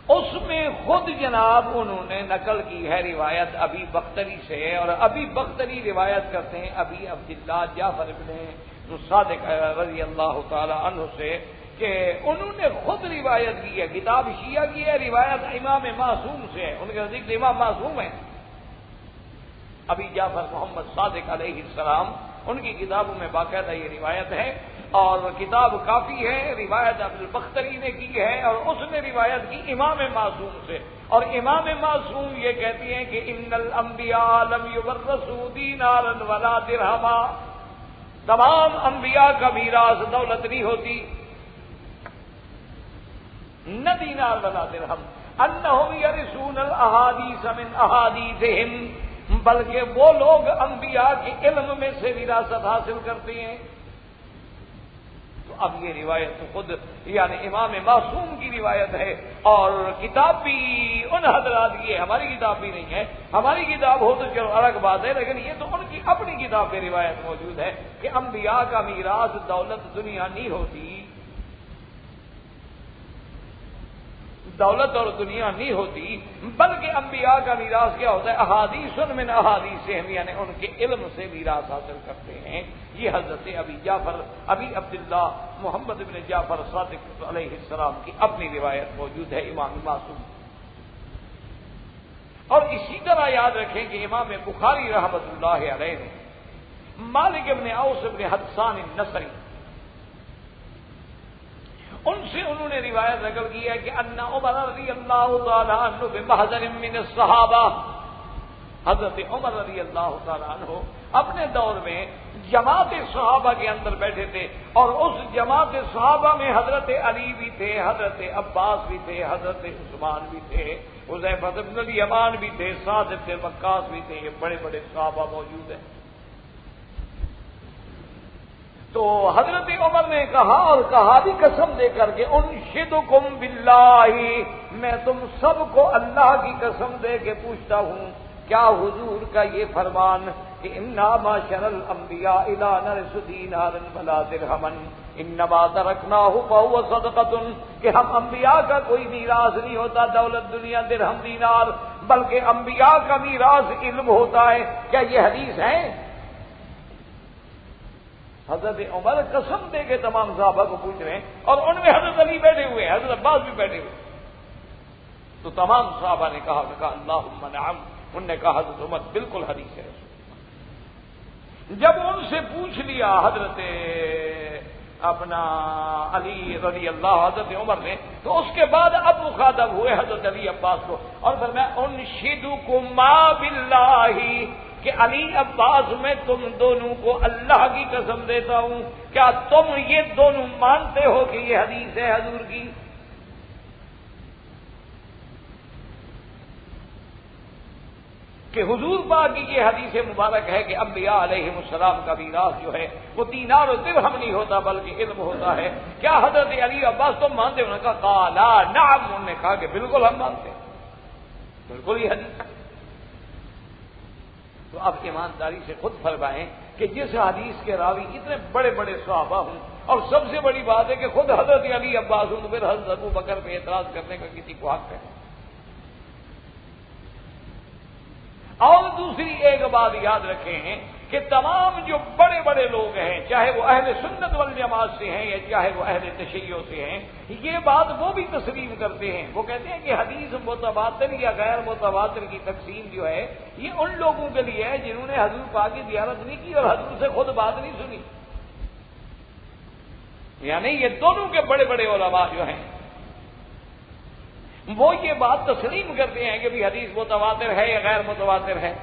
اس میں خود جناب انہوں نے نقل کی ہے روایت ابی بختری سے، اور ابی بختری روایت کرتے ہیں ابی عبداللہ جعفر بن صادق رضی اللہ تعالی عنہ سے کہ انہوں نے خود روایت کی ہے، کتاب شیعہ کی ہے، روایت امام معصوم سے ہے، ان کے نزدیک امام معصوم ہے ابی جعفر محمد صادق علیہ السلام، ان کی کتابوں میں باقاعدہ یہ روایت ہے، اور کتاب کافی ہے، روایت ابو البختری نے کی ہے، اور اس نے روایت کی امام معصوم سے، اور امام معصوم یہ کہتی ہیں کہ ان الانبیاء لم یورثوا دینارا ولا درہما، تمام انبیاء کا میراث دولت نہیں ہوتی، نہ دینار ولا درہم، انہم یرثون الاحادیث من احادیثہم، بلکہ وہ لوگ انبیاء کے علم میں سے وراثت حاصل کرتے ہیں۔ تو اب یہ روایت تو خود یعنی امام معصوم کی روایت ہے، اور کتاب بھی ان حضرات کی ہے، ہماری کتاب بھی نہیں ہے، ہماری کتاب ہو تو چلو الگ بات ہے، لیکن یہ تو ان کی اپنی کتاب میں روایت موجود ہے کہ انبیاء کا میراث دولت دنیا نہیں ہوتی، دولت اور دنیا نہیں ہوتی، بلکہ انبیاء کا میراث کیا ہوتا ہے؟ احادیث من احادیثہم، یعنی ان کے علم سے میراث حاصل کرتے ہیں۔ یہ حضرت ابی عبداللہ محمد بن جعفر صادق علیہ السلام کی اپنی روایت موجود ہے امام معصوم۔ اور اسی طرح یاد رکھیں کہ امام بخاری رحمۃ اللہ علیہ نے مالک بن اوس بن حدثان النصری، ان سے انہوں نے روایت نقل کی ہے کہ ان عمر رضی اللہ تعالی عنہ بمحضر من الصحابہ، حضرت عمر رضی اللہ تعالی عنہ اپنے دور میں جماعت صحابہ کے اندر بیٹھے تھے، اور اس جماعت صحابہ میں حضرت علی بھی تھے، حضرت عباس بھی تھے، حضرت عثمان بھی تھے، حذیفہ بن الیمان بھی تھے، سعد بن وقاص بھی تھے، یہ بڑے بڑے صحابہ موجود ہیں۔ تو حضرت عمر نے کہا، اور کہا بھی قسم دے کر کے، انشدکم باللہ، میں تم سب کو اللہ کی قسم دے کے پوچھتا ہوں، کیا حضور کا یہ فرمان کہ انا معشر الانبیاء لا نرث دینارا ولا درہما انما ترکناہ فہو صدقۃ، کہ ہم انبیاء کا کوئی میراث نہیں ہوتا دولت دنیا درہم دینار، بلکہ انبیاء کا میراث علم ہوتا ہے۔ کیا یہ حدیث ہے؟ حضرت عمر قسم دے کے تمام صحابہ کو پوچھ رہے ہیں، اور ان میں حضرت علی بیٹھے ہوئے ہیں، حضرت عباس بھی بیٹھے ہوئے، تو تمام صحابہ نے کہا اللہم نعم، انہوں نے کہا حضرت عمر بالکل حدیث ہے۔ جب ان سے پوچھ لیا حضرت اپنا علی رضی اللہ حضرت عمر نے، تو اس کے بعد اب مخاطب ہوئے حضرت علی عباس کو، اور فرمایا انشدکما باللہ، کہ علی عباس میں تم دونوں کو اللہ کی قسم دیتا ہوں، کیا تم یہ دونوں مانتے ہو کہ یہ حدیث ہے حضور کی؟ کہ حضور پاک کی یہ حدیث مبارک ہے کہ انبیاء علیہ السلام کا میراث جو ہے وہ دینار و درہم نہیں ہوتا بلکہ علم ہوتا ہے، کیا حضرت علی عباس تم مانتے ہو؟ انہوں نے کہا قالا نعم، انہوں نے کہا کہ بالکل ہم مانتے ہیں، بالکل یہ حدیث۔ تو اب ایمانداری سے خود فرمائیں کہ جس حدیث کے راوی اتنے بڑے بڑے صحابہ ہوں، اور سب سے بڑی بات ہے کہ خود حضرت علی عباس ہوں، تو پھر حضرت ابو بکر پہ اعتراض کرنے کا کسی کو حق ہے؟ اور دوسری ایک بات یاد رکھیں کہ تمام جو بڑے بڑے لوگ ہیں، چاہے وہ اہل سنت والجماعت سے ہیں یا چاہے وہ اہل تشیع سے ہیں، یہ بات وہ بھی تسلیم کرتے ہیں۔ وہ کہتے ہیں کہ حدیث متواتر یا غیر متواتر کی تقسیم جو ہے یہ ان لوگوں کے لیے ہے جنہوں نے حضور پاک کی زیارت نہیں کی اور حضور سے خود بات نہیں سنی، یعنی یہ دونوں کے بڑے بڑے علماء جو ہیں وہ یہ بات تسلیم کرتے ہیں کہ بھی حدیث متواتر ہے یا غیر متواتر ہے،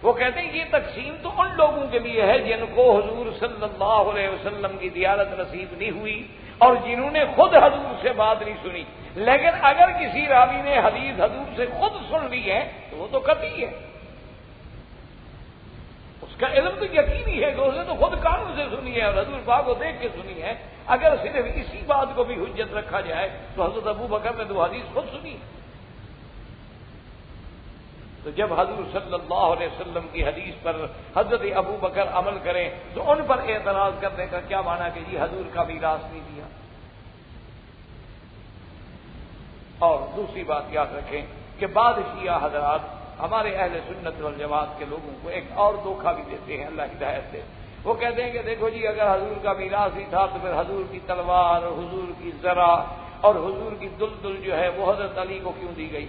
وہ کہتے ہیں یہ تقسیم تو ان لوگوں کے لیے ہے جن کو حضور صلی اللہ علیہ وسلم کی زیارت نصیب نہیں ہوئی اور جنہوں نے خود حضور سے بات نہیں سنی. لیکن اگر کسی راوی نے حدیث حضور سے خود سن لی ہے تو وہ تو قطعی ہے، اس کا علم تو یقینی ہے کہ اس نے تو خود کانوں سے سنی ہے اور حضور پاک کو دیکھ کے سنی ہے. اگر صرف اسی بات کو بھی حجت رکھا جائے تو حضرت ابو بکر نے تو حدیث خود سنی. تو جب حضور صلی اللہ علیہ وسلم کی حدیث پر حضرت ابو بکر عمل کریں تو ان پر اعتراض کرنے کا کیا معنی کہ جی حضور کا میراث نہیں دیا. اور دوسری بات یاد رکھیں کہ بعض شیعہ حضرات ہمارے اہل سنت والجماعت کے لوگوں کو ایک اور دھوکہ بھی دیتے ہیں اللہ ہدایت سے. وہ کہتے ہیں کہ دیکھو جی اگر حضور کا میراث ہی تھا تو پھر حضور کی تلوار، حضور کی ذرا اور حضور کی دلدل جو ہے وہ حضرت علی کو کیوں دی گئی.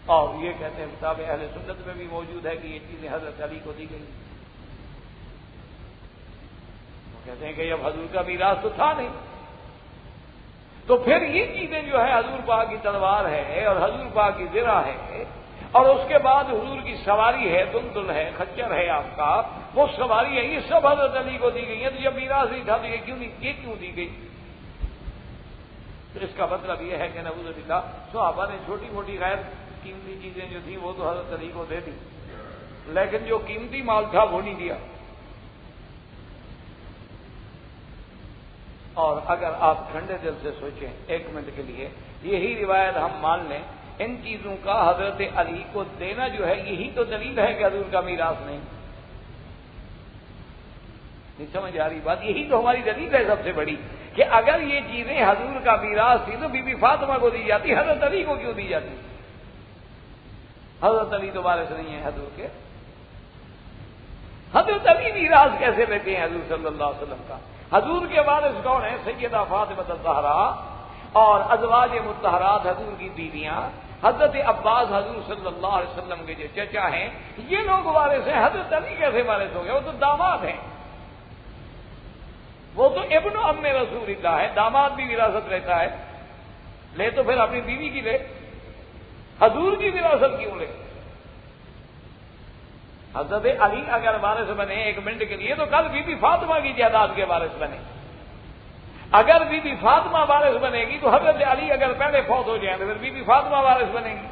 اور یہ کہتے ہیں کتاب اہل سنت میں بھی موجود ہے کہ یہ چیزیں حضرت علی کو دی گئی. وہ کہتے ہیں کہ جب حضور کا میراث تو تھا نہیں تو پھر یہ چیزیں جو ہے حضور پاک کی تلوار ہے اور حضور پاک کی ذرا ہے اور اس کے بعد حضور کی سواری ہے، دلدل ہے، خچر ہے آپ کا، وہ سواری ہے، یہ سب حضرت علی کو دی گئی ہیں. تو جب میراث نہیں تھا تو یہ کیوں دی گئی؟ تو اس کا مطلب یہ ہے کہ نعوذ باللہ صحابہ نے چھوٹی موٹی غیر قیمتی چیزیں جو تھیں وہ تو حضرت علی کو دے دی، لیکن جو قیمتی مال تھا وہ نہیں دیا. اور اگر آپ ٹھنڈے دل سے سوچیں ایک منٹ کے لیے، یہی روایت ہم مان لیں، ان چیزوں کا حضرت علی کو دینا جو ہے یہی تو دلیل ہے کہ حضور کا میراث نہیں سمجھ آ رہی بات؟ یہی تو ہماری دلیل ہے سب سے بڑی کہ اگر یہ چیزیں حضور کا میراث تھی تو بی بی فاطمہ کو دی جاتی، حضرت علی کو کیوں دی جاتی؟ حضرت علی تو وارث نہیں ہے حضور کے. حضرت علی میراث کیسے لیتے ہیں حضور صلی اللہ علیہ وسلم کا؟ حضور کے وارث کون ہیں؟ سیدہ فاطمہ الزہرا اور ازواج مطہرات حضور کی بیویاں، حضرت عباس حضور صلی اللہ علیہ وسلم کے جو چچا ہیں، یہ لوگ وارث ہیں. حضرت علی کیسے وارث ہو گئے؟ وہ تو داماد ہیں، وہ تو ابن ام رسول اللہ ہے. داماد بھی وراثت لیتا ہے، لے تو پھر اپنی بیوی کی لے، حضور کی وراثت کیوں لے؟ حضرت علی اگر وارث بنے ایک منٹ کے لیے تو کل بی بی فاطمہ کی جائیداد کے وارث بنے. اگر بی بی فاطمہ وارث بنے گی تو حضرت علی اگر پہلے فوت ہو جائیں تو پھر بی بی فاطمہ وارث بنے گی.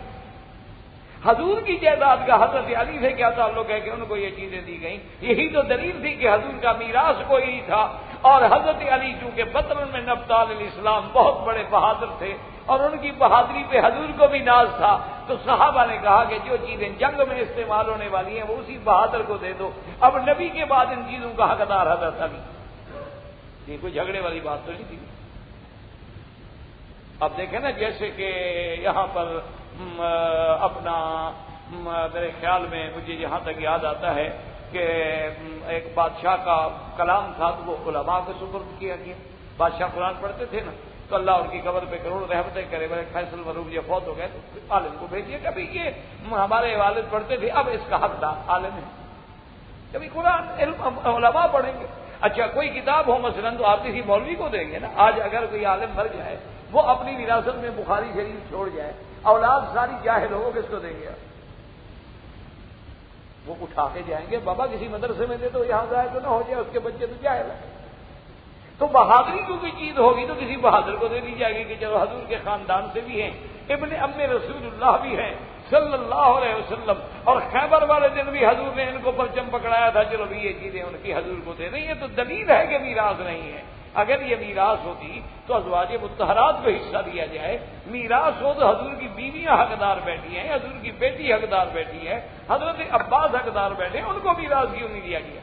حضور کی جائیداد کا حضرت علی سے کیا تعلق ہے کہ ان کو یہ چیزیں دی گئیں؟ یہی تو دلیل تھی کہ حضور کا میراث کوئی نہیں تھا. اور حضرت علی چونکہ بطن میں نبطال الاسلام بہت بڑے بہادر تھے اور ان کی بہادری پہ حضور کو بھی ناز تھا، تو صحابہ نے کہا کہ جو چیزیں جنگ میں استعمال ہونے والی ہیں وہ اسی بہادر کو دے دو. اب نبی کے بعد ان چیزوں کا حقدار حضرت علی. یہ کوئی جھگڑے والی بات تو نہیں تھی. اب دیکھیں نا، جیسے کہ یہاں پر اپنا میرے خیال میں مجھے جہاں تک یاد آتا ہے کہ ایک بادشاہ کا کلام تھا تو وہ علماء کو سپرد کیا گیا. بادشاہ قرآن پڑھتے تھے نا تو اللہ ان کی قبر پہ کروڑ رحمتیں کرے. میرے فیصل مروف یہ فوت ہو گئے تو عالم کو بھیجیے کہ ابھی یہ ہمارے والد پڑھتے تھے، اب اس کا حقدار عالم ہے. کبھی قرآن علماء پڑھیں گے. اچھا کوئی کتاب ہو مثلا تو آپ کسی مولوی کو دیں گے نا. آج اگر کوئی عالم مر جائے، وہ اپنی وراثت میں بخاری شریف چھوڑ جائے، اولاد ساری جاہل ہو، کس کو دیں گے؟ وہ اٹھا کے جائیں گے بابا کسی مدرسے میں دے تو یہاں ضائع تو نہ ہو جائے، اس کے بچے تو جاہل ہیں. تو بہادری کو کوئی چیز ہوگی تو کسی بہادر کو دے دی جائے گی کہ چلو حضور کے خاندان سے بھی ہیں، ابن ام رسول اللہ بھی ہیں صلی اللہ علیہ وسلم، اور خیبر والے دن بھی حضور نے ان کو پرچم پکڑایا تھا، چلو بھی یہ چیزیں ان کی حضور کو دے دیں. یہ تو دلیل ہے کہ میراث نہیں ہے. اگر یہ میراث ہوتی تو ازواج مطہرات کو حصہ دیا جائے. میراث ہو تو حضور کی بیویاں حقدار بیٹھی ہیں، حضور کی بیٹی حقدار بیٹھی ہے، حضرت عباس حقدار بیٹھے، ان کو میراث کیوں نہیں دیا گیا؟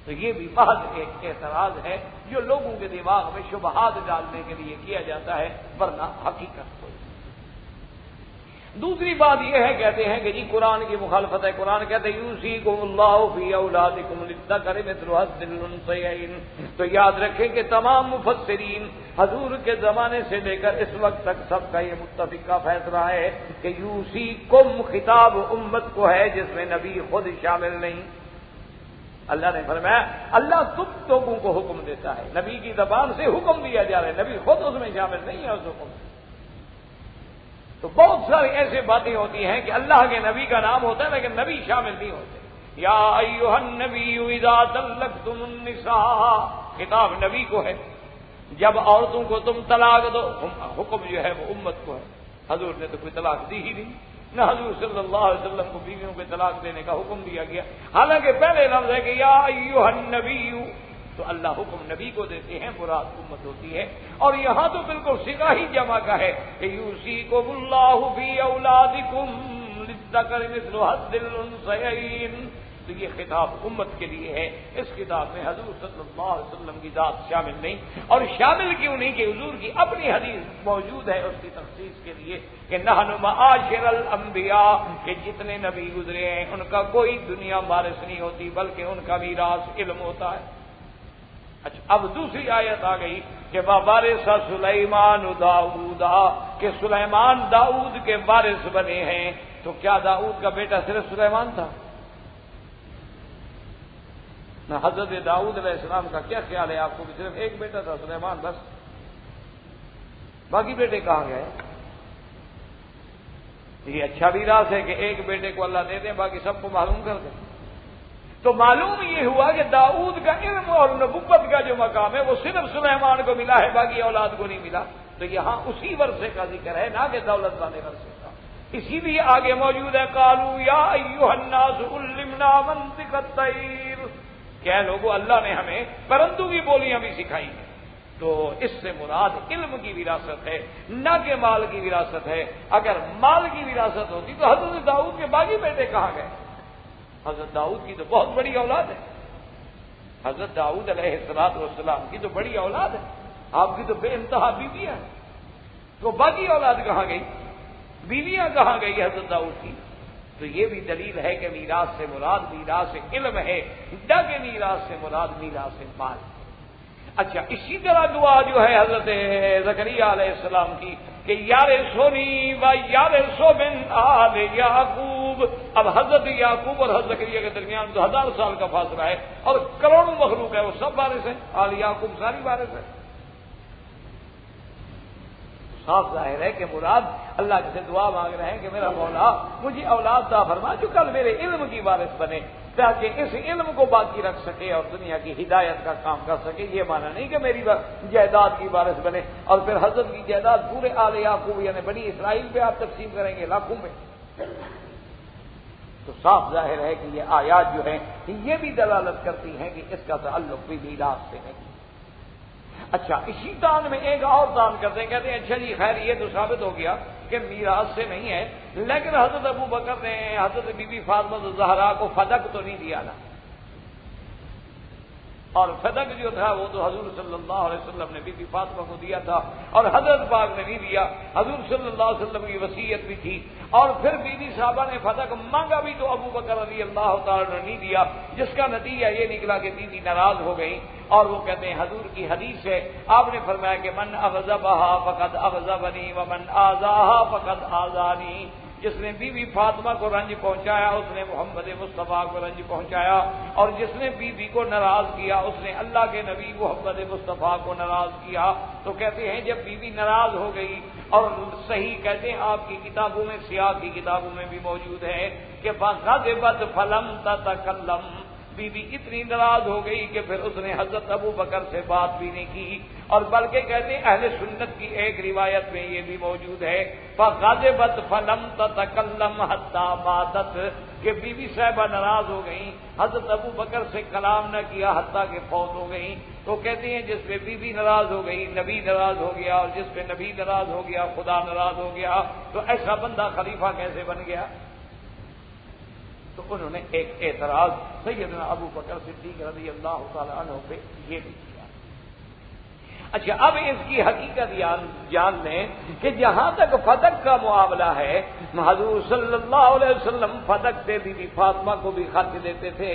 تو یہ بھی بہت ایک اعتراض ہے جو لوگوں کے دماغ میں شبہات ڈالنے کے لیے کیا جاتا ہے، ورنہ حقیقت کوئی. دوسری بات یہ ہے، کہتے ہیں کہ جی قرآن کی مخالفت ہے. قرآن کہتے ہیں یوصیکم اللہ فی اولادکم للذکر مثل حظ الانثیین. تو یاد رکھیں کہ تمام مفسرین حضور کے زمانے سے لے کر اس وقت تک سب کا یہ متفقہ فیصلہ ہے کہ یوصیکم خطاب امت کو ہے، جس میں نبی خود شامل نہیں. اللہ نے فرمایا اللہ تم لوگوں کو حکم دیتا ہے، نبی کی زبان سے حکم دیا جا رہا ہے، نبی خود اس میں شامل نہیں ہے اس حکم. تو بہت ساری ایسی باتیں ہوتی ہیں کہ اللہ کے نبی کا نام ہوتا ہے لیکن نبی شامل نہیں ہوتے. یا ایھا النبی اذا طلقتم النساء، خطاب نبی کو ہے. جب عورتوں کو تم طلاق دو، حکم جو ہے وہ امت کو ہے. حضور نے تو کوئی طلاق دی ہی نہیں، نہ حضور صلی اللہ علیہ وسلم کو بیویوں کو طلاق دینے کا حکم دیا گیا. حالانکہ پہلے لفظ ہے کہ یا ایھا النبی، تو اللہ حکم نبی کو دیتے ہیں، مراد امت ہوتی ہے. اور یہاں تو بالکل صیغہ ہی جمع کا ہے کہ یوصیکم اللہ فی اولادکم للذکر مثل حظ الانثیین. تو یہ خطاب امت کے لیے ہے. اس خطاب میں حضور صلی اللہ علیہ وسلم کی ذات شامل نہیں. اور شامل کیوں نہیں کہ حضور کی اپنی حدیث موجود ہے اس کی تخصیص کے لیے کہ نحن معاشر الانبیاء، کہ جتنے نبی گزرے ہیں ان کا کوئی دنیا وارث نہیں ہوتی بلکہ ان کا میراث علم ہوتا ہے. اچھا، اب دوسری آیت آ گئی کہ وارث سلیمان داؤد، کہ سلیمان داؤد کے وارث بنے ہیں. تو کیا داؤد کا بیٹا صرف سلیمان تھا؟ نہ حضرت داؤد علیہ السلام کا کیا خیال ہے آپ کو؟ صرف ایک بیٹا تھا سلیمان بس، باقی بیٹے کہاں گئے؟ یہ اچھا بھی راز ہے کہ ایک بیٹے کو اللہ دے دیں باقی سب کو معلوم کر دیں. تو معلوم یہ ہوا کہ داؤد کا علم اور نبوت کا جو مقام ہے وہ صرف سلیمان کو ملا ہے، باقی اولاد کو نہیں ملا. تو یہاں اسی ورثے کا ذکر ہے، نہ کہ دولت والے ورثے کا. اسی لیے آگے موجود ہے قالوا یا ایھا الناس علمنا منطق الطیر، کہ لوگوں اللہ نے ہمیں پرندوں کی بولیاں بھی سکھائی ہیں. تو اس سے مراد علم کی وراثت ہے، نہ کہ مال کی وراثت ہے. اگر مال کی وراثت ہوتی تو حضرت داؤد کے باقی بیٹے کہاں گئے؟ حضرت داؤد کی تو بہت بڑی اولاد ہے. حضرت داؤد علیہ السلام کی تو بڑی اولاد ہے. آپ کی تو بے انتہا بیویاں ہیں. تو باقی اولاد کہاں گئی؟ بیویاں کہاں گئی حضرت داؤد کی؟ تو یہ بھی دلیل ہے کہ میراث سے مراد میراث علم ہے، نہ کہ میراث سے مراد میراث مال. اچھا، اسی طرح دعا جو ہے حضرت زکریا علیہ السلام کی کہ یارثنی و یارث من آل یعقوب. اب حضرت یعقوب اور حضرت زکریا کے درمیان 1000 سال کا فاصلہ ہے اور کروڑوں مخلوق ہے، وہ سب وارث ہیں. آل یعقوب ساری وارث ہے. صاف ظاہر ہے کہ مراد اللہ سے دعا مانگ رہے ہیں کہ میرا مولا مجھے اولاد عطا فرما جو کل میرے علم کی وارث بنے، تاکہ اس علم کو باقی رکھ سکے اور دنیا کی ہدایت کا کام کر سکے. یہ معنی نہیں کہ میری جائیداد کی وارث بنے اور پھر حضرت کی جائیداد پورے آل یعقوب یعنی بنی اسرائیل پہ آپ تقسیم کریں گے لاکھوں میں. تو صاف ظاہر ہے کہ یہ آیات جو ہیں یہ بھی دلالت کرتی ہیں کہ اس کا تعلق بھی میراث سے نہیں. اچھا، اسی دان میں ایک اور دان کرتے ہیں، کہتے ہیں اچھا جی خیر یہ تو ثابت ہو گیا کہ میراث سے نہیں ہے، لیکن حضرت ابو بکر نے حضرت بی بی فاطمہ الزہرا کو فدق تو نہیں دیا نا. اور فدق جو تھا وہ تو حضور صلی اللہ علیہ وسلم نے بی بی فاطمہ کو دیا تھا اور حضرت پاک نے نہیں دیا. حضور صلی اللہ علیہ وسلم کی وصیت بھی تھی. اور پھر بی بی صاحبہ نے فدق مانگا بھی تو ابو بکر رضی اللہ تعالیٰ نے نہیں دیا، جس کا نتیجہ یہ نکلا کہ بی بی ناراض ہو گئی. اور وہ کہتے ہیں حضور کی حدیث ہے، آپ نے فرمایا کہ من اغضبها فقد اغضبنی ومن آذاها فقد آذانی. جس نے بی بی فاطمہ کو رنج پہنچایا اس نے محمد مصطفیٰ کو رنج پہنچایا، اور جس نے بی بی کو ناراض کیا اس نے اللہ کے نبی محمد مصطفیٰ کو ناراض کیا. تو کہتے ہیں جب بی بی ناراض ہو گئی، اور صحیح کہتے ہیں آپ کی کتابوں میں سیاق کی کتابوں میں بھی موجود ہے کہ فغضبت فلم تتکلم، بی بی اتنی ناراض ہو گئی کہ پھر اس نے حضرت ابو بکر سے بات بھی نہیں کی. اور بلکہ کہتے ہیں اہل سنت کی ایک روایت میں یہ بھی موجود ہے فغضبت فلم تتکلم حتی ماتت، کہ بی بی صاحبہ ناراض ہو گئیں، حضرت ابو بکر سے کلام نہ کیا حتیٰ کہ فوت ہو گئیں. تو کہتے ہیں جس پہ بی بی ناراض ہو گئی نبی ناراض ہو گیا، اور جس پہ نبی ناراض ہو گیا خدا ناراض ہو گیا. تو ایسا بندہ خلیفہ کیسے بن گیا؟ تو انہوں نے ایک اعتراض سیدنا ابو بکر صدیق رضی اللہ تعالی عنہ پہ یہ بھی کیا. اچھا، اب اس کی حقیقت جان لیں کہ جہاں تک فدق کا معاملہ ہے، حضور صلی اللہ علیہ وسلم فدق سے بی بی فاطمہ کو بھی خرچ دیتے تھے،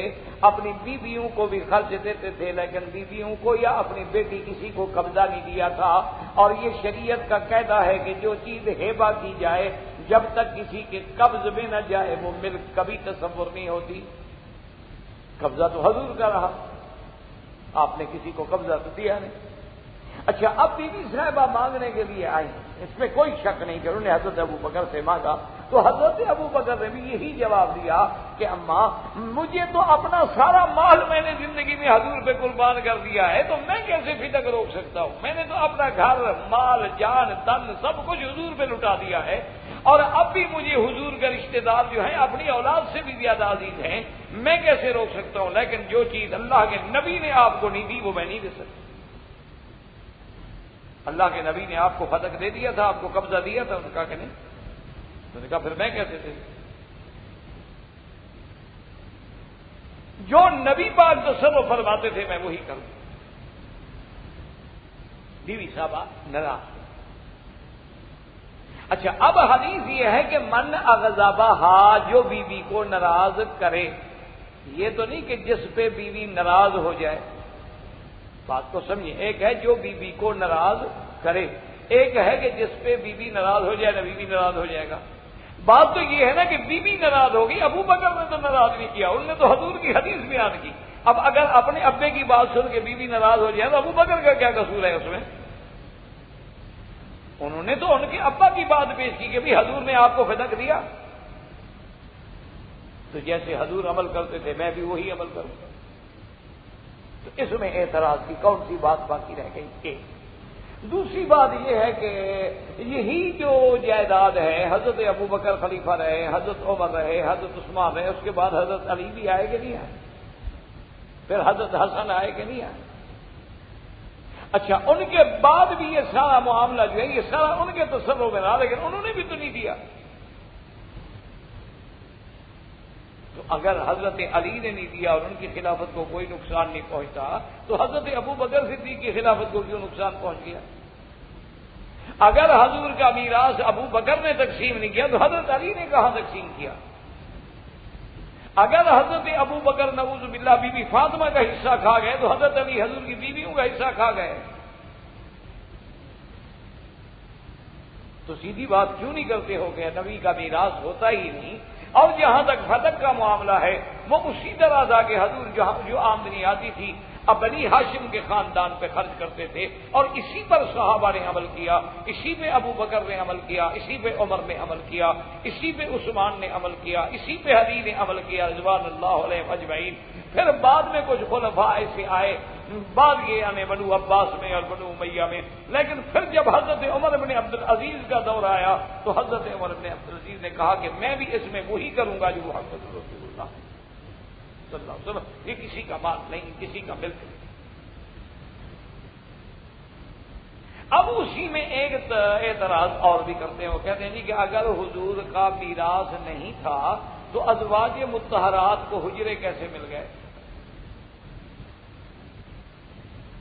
اپنی بیویوں کو بھی خرچ دیتے تھے، لیکن بیویوں کو یا اپنی بیٹی کسی کو قبضہ نہیں دیا تھا. اور یہ شریعت کا قاعدہ ہے کہ جو چیز ہیبہ کی جائے جب تک کسی کے قبض میں نہ جائے وہ ملک کبھی تصور نہیں ہوتی. قبضہ تو حضور کا رہا، آپ نے کسی کو قبضہ تو دیا نہیں. اچھا، اب بیوی صاحبہ مانگنے کے لیے آئی، اس میں کوئی شک نہیں کہ انہوں نے حضرت ابو بکر سے مانگا، تو حضرت ابو بکر نے بھی یہی جواب دیا کہ اماں، مجھے تو اپنا سارا مال میں نے زندگی میں حضور پہ قربان کر دیا ہے، تو میں کیسے فدیہ روک سکتا ہوں؟ میں نے تو اپنا گھر، مال، جان، تن سب کچھ حضور پہ لٹا دیا ہے، اور اب بھی مجھے حضور کے رشتہ دار جو ہیں اپنی اولاد سے بھی زیادہ عزیز ہیں، میں کیسے روک سکتا ہوں؟ لیکن جو چیز اللہ کے نبی نے آپ کو نہیں دی وہ میں نہیں دے سکتا۔ اللہ کے نبی نے آپ کو فتح دے دیا تھا، آپ کو قبضہ دیا تھا، انہوں نے کہا کہ نہیں، انہوں نے کہا پھر میں کیسے دے؟ جو نبی پاک تصرف فرماتے تھے میں وہی کروں۔ بیوی صاحبہ ناراض۔ اچھا، اب حدیث یہ ہے کہ من اغضبہا، جو بیوی کو ناراض کرے، یہ تو نہیں کہ جس پہ بیوی ناراض ہو جائے، بات کو سمجھیں، ایک ہے جو بیوی کو ناراض کرے، ایک ہے کہ جس پہ بیوی ناراض ہو جائے نہ بیوی ناراض ہو جائے گا۔ بات تو یہ ہے نا کہ بیوی ناراض ہوگی، ابو بکر نے تو ناراض نہیں کیا، انہوں نے تو حضور کی حدیث بیان کی۔ اب اگر اپنے ابے کی بات سن کے بیوی ناراض ہو جائے تو ابو بکر کا کیا قصور ہے اس میں؟ انہوں نے تو ان کے ابا کی بات پیش کی کہ بھی حضور نے آپ کو فتح دیا، تو جیسے حضور عمل کرتے تھے میں بھی وہی عمل کروں گا۔ تو اس میں اعتراض کی کون سی بات باقی رہ گئی؟ ایک دوسری بات یہ ہے کہ یہی جو جائیداد ہے، حضرت ابو بکر خلیفہ رہے، حضرت عمر رہے، حضرت عثمان رہے، اس کے بعد حضرت علی بھی آئے کہ نہیں آئے، پھر حضرت حسن آئے کہ نہیں آئے۔ اچھا، ان کے بعد بھی یہ سارا معاملہ جو ہے یہ سارا ان کے تصرف میں رہا، لیکن انہوں نے بھی تو نہیں دیا۔ تو اگر حضرت علی نے نہیں دیا اور ان کی خلافت کو کوئی نقصان نہیں پہنچتا، تو حضرت ابو بکر صدیق کی خلافت کو کیوں نقصان پہنچ گیا؟ اگر حضور کا میراث ابو بکر نے تقسیم نہیں کیا تو حضرت علی نے کہاں تقسیم کیا؟ اگر حضرت ابو بکر نعوذ باللہ بی بی فاطمہ کا حصہ کھا گئے تو حضرت علی حضور کی بیویوں کا حصہ کھا گئے، تو سیدھی بات کیوں نہیں کرتے ہو کہ نبی کا میراث ہوتا ہی نہیں؟ اور جہاں تک فتح کا معاملہ ہے وہ اسی طرح تھا کہ حضور جو آمدنی آتی تھی اب بنی ہاشم کے خاندان پہ خرچ کرتے تھے، اور اسی پر صحابہ نے عمل کیا، اسی پہ ابو بکر نے عمل کیا، اسی پہ عمر نے عمل کیا، اسی پہ عثمان نے عمل کیا، اسی پہ علی نے عمل کیا رضوان اللہ علیہ اجمعین۔ پھر بعد میں کچھ خلفاء ایسے آئے، بعد یہ آنے بنو عباس میں اور بنو امیہ میں، لیکن پھر جب حضرت عمر بن عبدالعزیز کا دور آیا تو حضرت عمر بن عبدالعزیز نے کہا کہ میں بھی اس میں وہی کروں گا جو محمد رسول اللہ صلی اللہ علیہ وسلم، یہ کسی کا مال نہیں، کسی کا ملک نہیں۔ اب اسی میں ایک اعتراض اور بھی کرتے ہیں، وہ کہتے ہیں جی کہ اگر حضور کا میراث نہیں تھا تو ازواج مطہرات کو حجرے کیسے مل گئے؟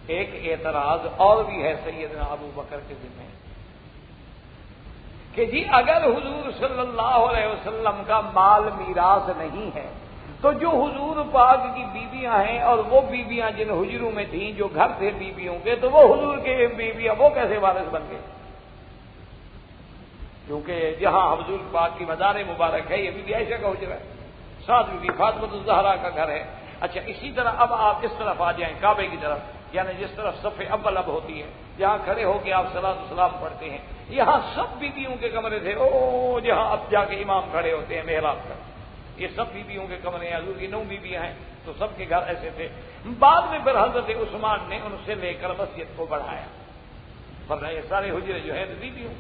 ایک اعتراض اور بھی ہے سیدنا ابو بکر کے ذمہ کہ جی اگر حضور صلی اللہ علیہ وسلم کا مال میراث نہیں ہے تو جو حضور پاک کی بیویاں ہیں اور وہ بیویاں جن حجروں میں تھیں جو گھر تھے بیویوں کے، تو وہ حضور کے بیویاں وہ کیسے وارث بن گئے؟ کیونکہ جہاں حضور پاک کی مزار مبارک ہے یہ بی بی عائشہ کا حجرہ ہے، ساتھ بی بی فاطمہ الزہرا کا گھر ہے۔ اچھا، اسی طرح اب آپ اس طرف آ جائیں کعبے کی طرف، یعنی جس طرف صف اول اب ہوتی ہے، جہاں کھڑے ہو کے آپ صلاۃ السلام پڑھتے ہیں، یہاں سب بیویوں کے کمرے تھے، جہاں اب جا کے امام کھڑے ہوتے ہیں محراب پر، یہ سب بیویوں کے کمرے ہیں، حضور کی 9 بیویاں ہیں، تو سب کے گھر ایسے تھے۔ بعد میں پھر حضرت عثمان نے ان سے لے کر مسجد کو بڑھایا، ورنہ یہ سارے حجرے جو ہیں بیویوں۔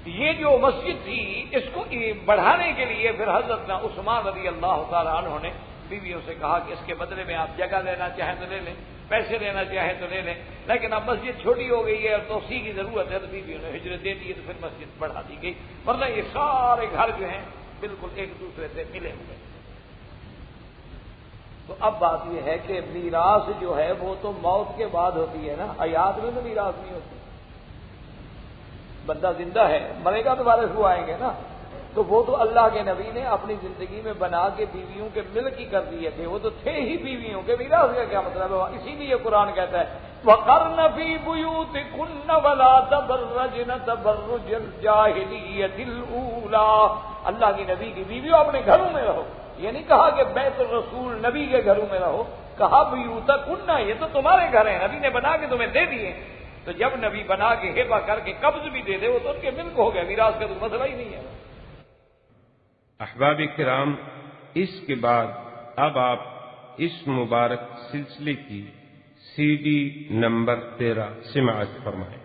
یہ جو مسجد تھی اس کو بڑھانے کے لیے پھر حضرت عثمان رضی اللہ تعالیٰ عنہ نے بیویوں سے کہا کہ اس کے بدلے میں آپ جگہ لینا چاہیں تو لے لیں، پیسے لینا چاہیں تو لے لیں، لیکن اب مسجد چھوٹی ہو گئی ہے اور توسیع کی ضرورت ہے تو بیویوں نے ہجرت دے دی، تو پھر مسجد بڑھا دی گئی، ورنہ یہ سارے گھر جو ہیں بالکل ایک دوسرے سے ملے ہوئے۔ تو اب بات یہ ہے کہ میراث جو ہے وہ تو موت کے بعد ہوتی ہے نا، حیات میں تو میراث نہیں ہوتی، بندہ زندہ ہے مرے گا تو وارث وہ آئیں گے نا، تو وہ تو اللہ کے نبی نے اپنی زندگی میں بنا کے بیویوں کے ملک ہی کر دیے تھے، وہ تو تھے ہی بیویوں کے، میراث کا کیا مطلب ہے؟ اسی لیے قرآن کہتا ہے وَقَرْنَ فِي بُيُوتِكُنَّ وَلَا تَبَرَّجْنَ تَبَرُّجَ الْجَاهِلِيَّةِ الْأُولَىٰ، اللہ کی نبی کی بیویوں اپنے گھروں میں رہو، یہ نہیں کہا کہ بیت الرسول نبی کے گھروں میں رہو، کہا بیوتکنہ، یہ تو تمہارے گھر ہیں، نبی نے بنا کے تمہیں دے دیے، تو جب نبی بنا کے ہبہ کر کے قبض بھی دے دے وہ تو ان کے ملک ہو گیا، میراث کا تو مسئلہ ہی نہیں ہے۔
احباب کرام، اس کے بعد اب آپ اس مبارک سلسلے کی CD نمبر 13 سماعت فرمائیں۔